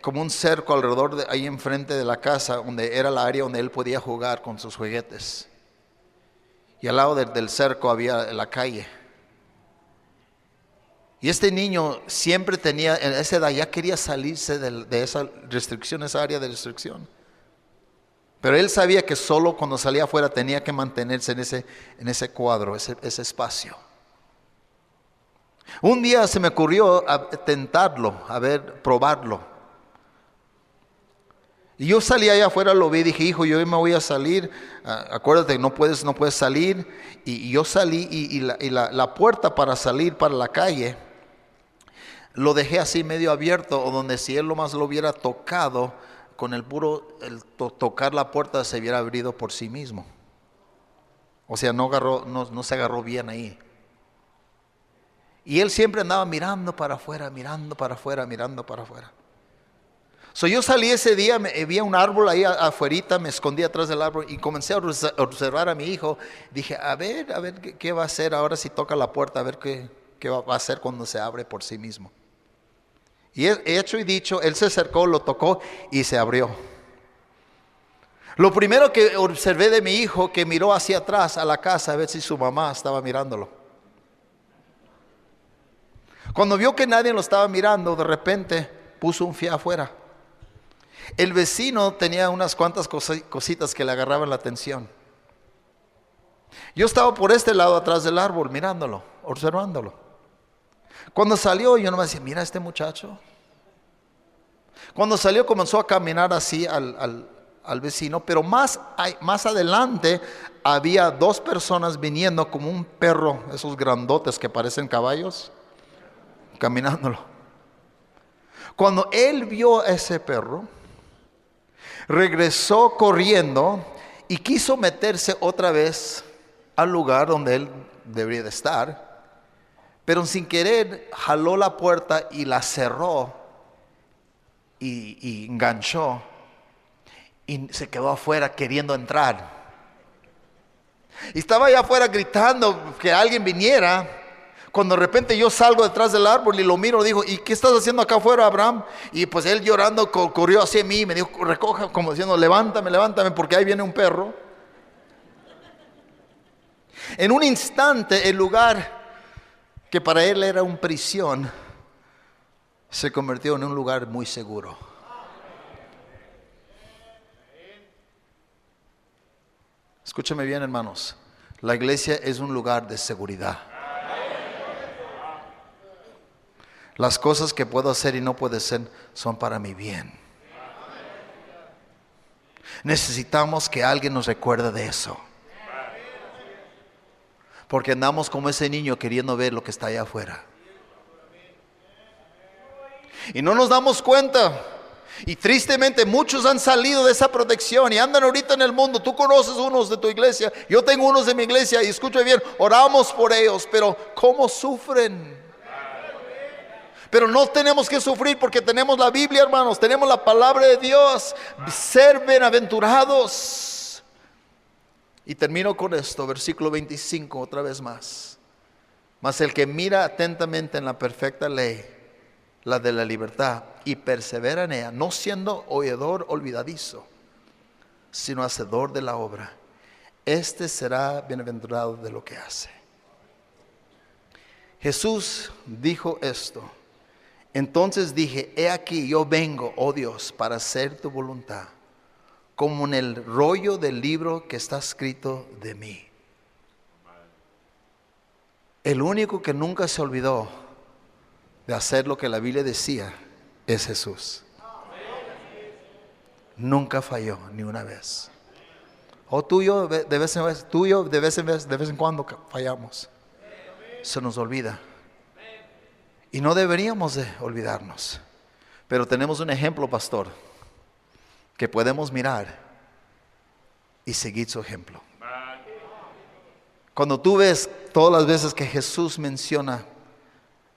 como un cerco alrededor de ahí enfrente de la casa, donde era el área donde él podía jugar con sus juguetes. Y al lado del cerco había la calle. Y este niño siempre tenía, en esa edad ya quería salirse de esa restricción, esa área de restricción. Pero él sabía que solo cuando salía afuera tenía que mantenerse en ese cuadro, ese espacio. Un día se me ocurrió tentarlo, probarlo. Y yo salí allá afuera, lo vi y dije, hijo, yo me voy a salir. Acuérdate, no puedes salir. Y yo salí y la puerta para salir para la calle lo dejé así medio abierto, o donde si él lo hubiera tocado, con el tocar la puerta se hubiera abrido por sí mismo. O sea, no se agarró bien ahí. Y él siempre andaba mirando para afuera, mirando para afuera, mirando para afuera. Yo salí ese día, vi un árbol ahí afuerita, me escondí atrás del árbol y comencé a observar a mi hijo. Dije, a ver qué va a hacer ahora si toca la puerta, a ver qué va a hacer cuando se abre por sí mismo. Y hecho y dicho, él se acercó, lo tocó y se abrió. Lo primero que observé de mi hijo, que miró hacia atrás a la casa a ver si su mamá estaba mirándolo. Cuando vio que nadie lo estaba mirando, de repente puso un pie afuera. El vecino tenía unas cuantas cositas que le agarraban la atención. Yo estaba por este lado atrás del árbol mirándolo, observándolo. Cuando salió, yo no me decía, mira este muchacho. Cuando salió comenzó a caminar así al vecino, pero más adelante había 2 personas viniendo como un perro, esos grandotes que parecen caballos, caminándolo. Cuando él vio a ese perro, regresó corriendo y quiso meterse otra vez al lugar donde él debería de estar, pero sin querer jaló la puerta y la cerró y enganchó y se quedó afuera queriendo entrar. Y estaba allá afuera gritando que alguien viniera. Cuando de repente yo salgo detrás del árbol y lo miro, digo, ¿y qué estás haciendo acá afuera, Abraham? Y pues él llorando corrió hacia mí y me dijo, recoja, como diciendo, levántame, levántame, porque ahí viene un perro. En un instante, el lugar que para él era una prisión se convirtió en un lugar muy seguro. Escúchame bien, hermanos. La iglesia es un lugar de seguridad. Las cosas que puedo hacer y no puedo hacer son para mi bien. Necesitamos que alguien nos recuerde de eso. Porque andamos como ese niño queriendo ver lo que está allá afuera. Y no nos damos cuenta. Y tristemente muchos han salido de esa protección y andan ahorita en el mundo. Tú conoces unos de tu iglesia, yo tengo unos de mi iglesia y escucha bien, oramos por ellos, pero ¿cómo sufren? Pero no tenemos que sufrir porque tenemos la Biblia, hermanos, tenemos la palabra de Dios. Ser bienaventurados. Y termino con esto, versículo 25, otra vez más. Mas el que mira atentamente en la perfecta ley, la de la libertad, y persevera en ella, no siendo oidor olvidadizo, sino hacedor de la obra, este será bienaventurado de lo que hace. Jesús dijo esto. Entonces dije, he aquí yo vengo, oh Dios, para hacer tu voluntad, como en el rollo del libro que está escrito de mí. El único que nunca se olvidó de hacer lo que la Biblia decía es Jesús. Nunca falló ni una vez. O tú y yo de vez en cuando fallamos. Se nos olvida. Y no deberíamos de olvidarnos. Pero tenemos un ejemplo, pastor, que podemos mirar y seguir su ejemplo. Cuando tú ves todas las veces que Jesús menciona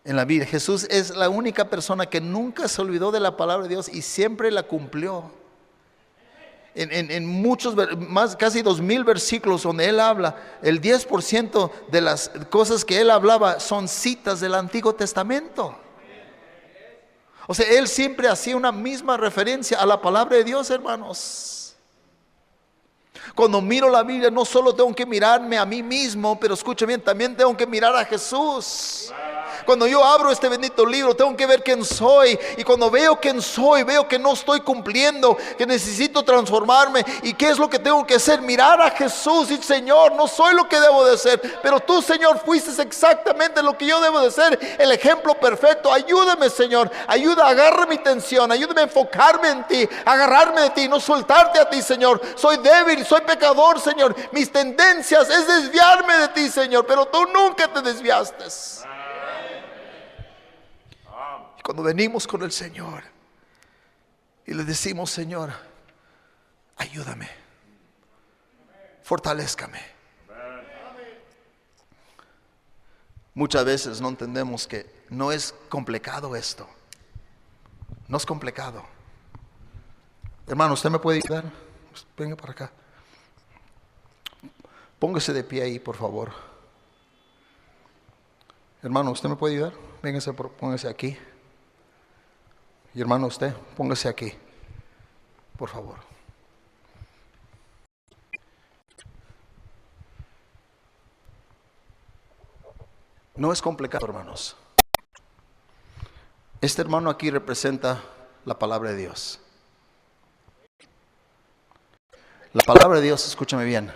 en la Biblia, Jesús es la única persona que nunca se olvidó de la palabra de Dios y siempre la cumplió. En muchos, más casi 2000 versículos donde Él habla, el 10% de las cosas que Él hablaba son citas del Antiguo Testamento. O sea, Él siempre hacía una misma referencia a la palabra de Dios, hermanos. Cuando miro la Biblia, no solo tengo que mirarme a mí mismo, pero escucha bien, también tengo que mirar a Jesús. Cuando yo abro este bendito libro, tengo que ver quién soy. Y cuando veo quién soy, veo que no estoy cumpliendo, que necesito transformarme. ¿Y qué es lo que tengo que hacer? Mirar a Jesús y Señor, no soy lo que debo de ser, pero tú, Señor, fuiste exactamente lo que yo debo de ser, el ejemplo perfecto. Ayúdame, Señor, agarra mi atención, ayúdame a enfocarme en ti, agarrarme de ti, no soltarte a ti, Señor. Soy débil, soy pecador, Señor. Mis tendencias es desviarme de ti, Señor, pero tú nunca te desviaste. Cuando venimos con el Señor y le decimos, Señor, ayúdame, fortalézcame. Muchas veces no entendemos que no es complicado esto. No es complicado. Hermano, ¿usted me puede ayudar? Venga para acá. Póngase de pie ahí, por favor. Hermano, ¿usted me puede ayudar? Véngase, póngase aquí. Y hermano, usted, póngase aquí, por favor. No es complicado, hermanos. Este hermano aquí representa la palabra de Dios. La palabra de Dios, escúchame bien,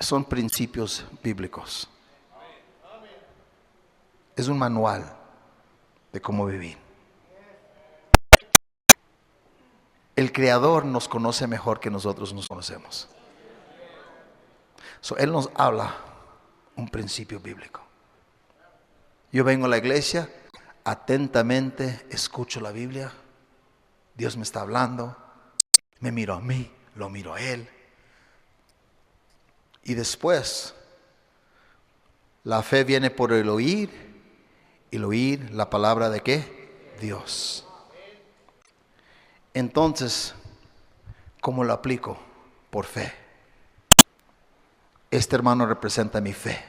son principios bíblicos. Es un manual de cómo vivir. El Creador nos conoce mejor que nosotros nos conocemos. Él nos habla un principio bíblico. Yo vengo a la iglesia, atentamente escucho la Biblia. Dios me está hablando, me miro a mí, lo miro a Él. Y después, la fe viene por el oír. Y el oír la palabra de ¿qué? Dios. Entonces, ¿cómo lo aplico? Por fe. Este hermano representa mi fe.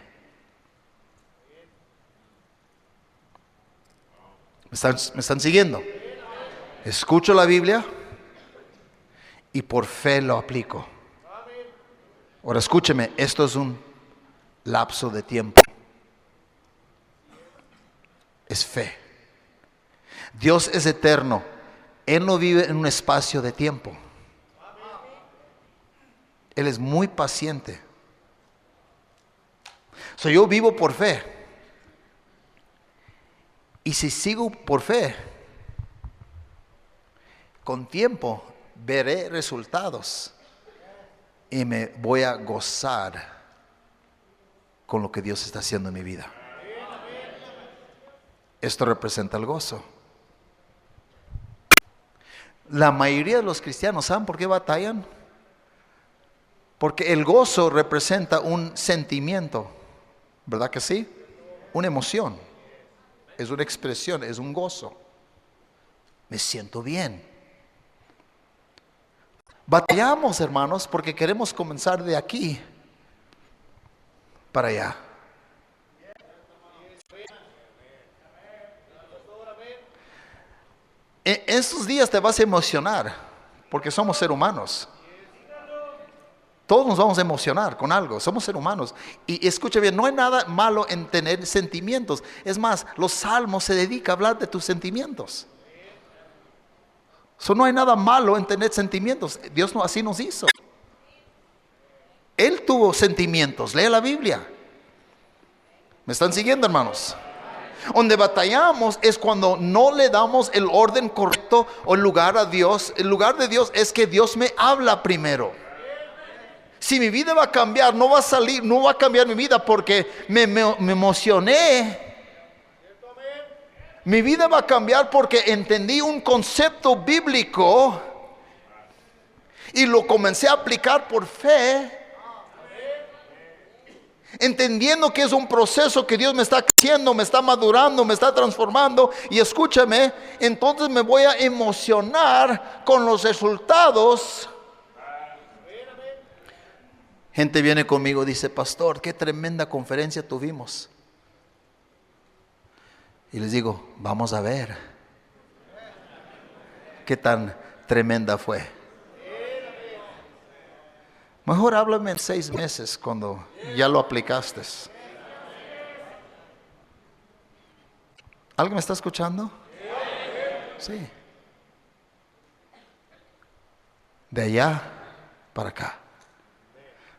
¿Me están siguiendo? Escucho la Biblia y por fe lo aplico. Ahora escúcheme, esto es un lapso de tiempo. Es fe. Dios es eterno. Él no vive en un espacio de tiempo. Él es muy paciente. Yo vivo por fe. Y si sigo por fe, con tiempo veré resultados y me voy a gozar con lo que Dios está haciendo en mi vida. Esto representa el gozo. La mayoría de los cristianos, ¿saben por qué batallan? Porque el gozo representa un sentimiento, ¿verdad que sí? Una emoción, es una expresión, es un gozo. Me siento bien. Batallamos, hermanos, porque queremos comenzar de aquí para allá. En estos días te vas a emocionar, porque somos seres humanos. Todos nos vamos a emocionar con algo, somos seres humanos. Y escucha bien, no hay nada malo en tener sentimientos. Es más, los salmos se dedican a hablar de tus sentimientos. No hay nada malo en tener sentimientos. Dios no, así nos hizo. Él tuvo sentimientos. Lee la Biblia. ¿Me están siguiendo, hermanos? Donde batallamos es cuando no le damos el orden correcto o el lugar a Dios. El lugar de Dios es que Dios me habla primero. Si mi vida va a cambiar, no va a cambiar mi vida porque me emocioné. Mi vida va a cambiar porque entendí un concepto bíblico y lo comencé a aplicar por fe. Entendiendo que es un proceso que Dios me está haciendo, me está madurando, me está transformando. Y escúchame, entonces me voy a emocionar con los resultados. Gente viene conmigo y dice: pastor, qué tremenda conferencia tuvimos. Y les digo: vamos a ver qué tan tremenda fue. Mejor háblame en 6 meses cuando ya lo aplicaste. ¿Alguien me está escuchando? Sí. De allá para acá.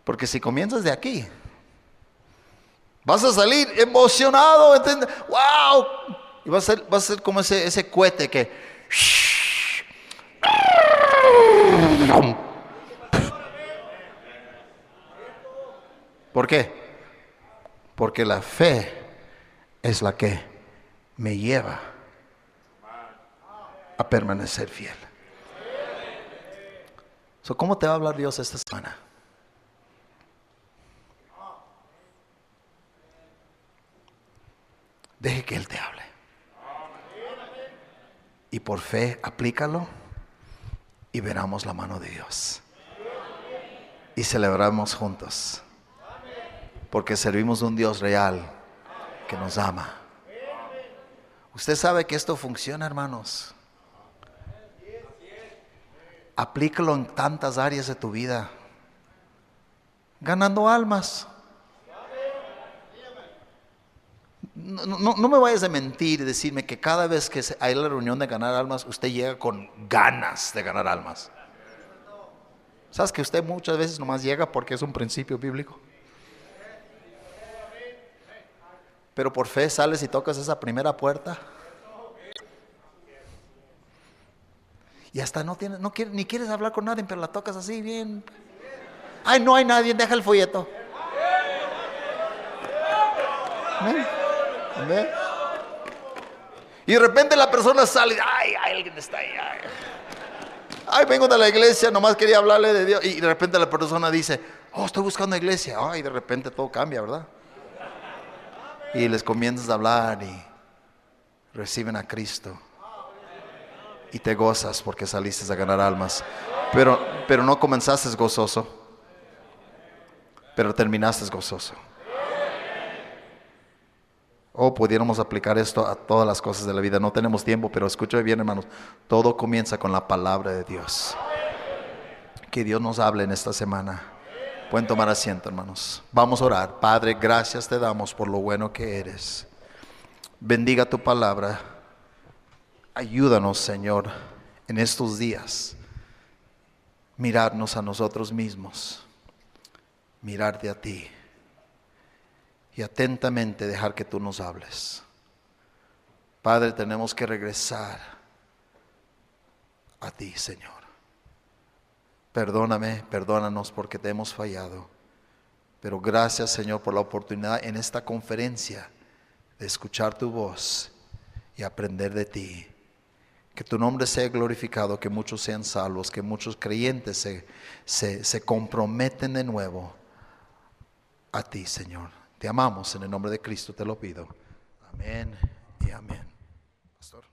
Porque si comienzas de aquí, vas a salir emocionado, ¡wow! Y vas a ser como ese cohete que... ¿Por qué? Porque la fe es la que me lleva a permanecer fiel. ¿Cómo te va a hablar Dios esta semana? Deje que Él te hable. Y por fe aplícalo y veremos la mano de Dios. Y celebramos juntos. Porque servimos a un Dios real que nos ama. Usted sabe que esto funciona, hermanos. Aplícalo en tantas áreas de tu vida. Ganando almas. No me vayas a mentir y decirme que cada vez que hay la reunión de ganar almas, usted llega con ganas de ganar almas. ¿Sabes que usted muchas veces nomás llega porque es un principio bíblico? Pero por fe sales y tocas esa primera puerta. Y hasta ni quieres hablar con nadie, pero la tocas así bien. Ay, no hay nadie, deja el folleto. ¿Amén? Y de repente la persona sale. Ay, alguien está ahí. Ay, vengo de la iglesia, nomás quería hablarle de Dios. Y de repente la persona dice: oh, estoy buscando iglesia. Ay, de repente todo cambia, ¿verdad? Y les comienzas a hablar y reciben a Cristo. y te gozas porque saliste a ganar almas. Pero no comenzaste gozoso, pero terminaste gozoso. Pudiéramos aplicar esto a todas las cosas de la vida. No tenemos tiempo, pero escúchame bien, hermanos. Todo comienza con la palabra de Dios. Que Dios nos hable en esta semana. Pueden tomar asiento, hermanos. Vamos a orar. Padre, gracias te damos por lo bueno que eres. Bendiga tu palabra. Ayúdanos, Señor, en estos días. Mirarnos a nosotros mismos. Mirarte a ti. Y atentamente dejar que tú nos hables. Padre, tenemos que regresar a ti, Señor. Perdónanos porque te hemos fallado. Pero gracias, Señor, por la oportunidad en esta conferencia de escuchar tu voz y aprender de ti. Que tu nombre sea glorificado, que muchos sean salvos, que muchos creyentes se comprometen de nuevo a ti, Señor. Te amamos, en el nombre de Cristo te lo pido. Amén y amén. Pastor.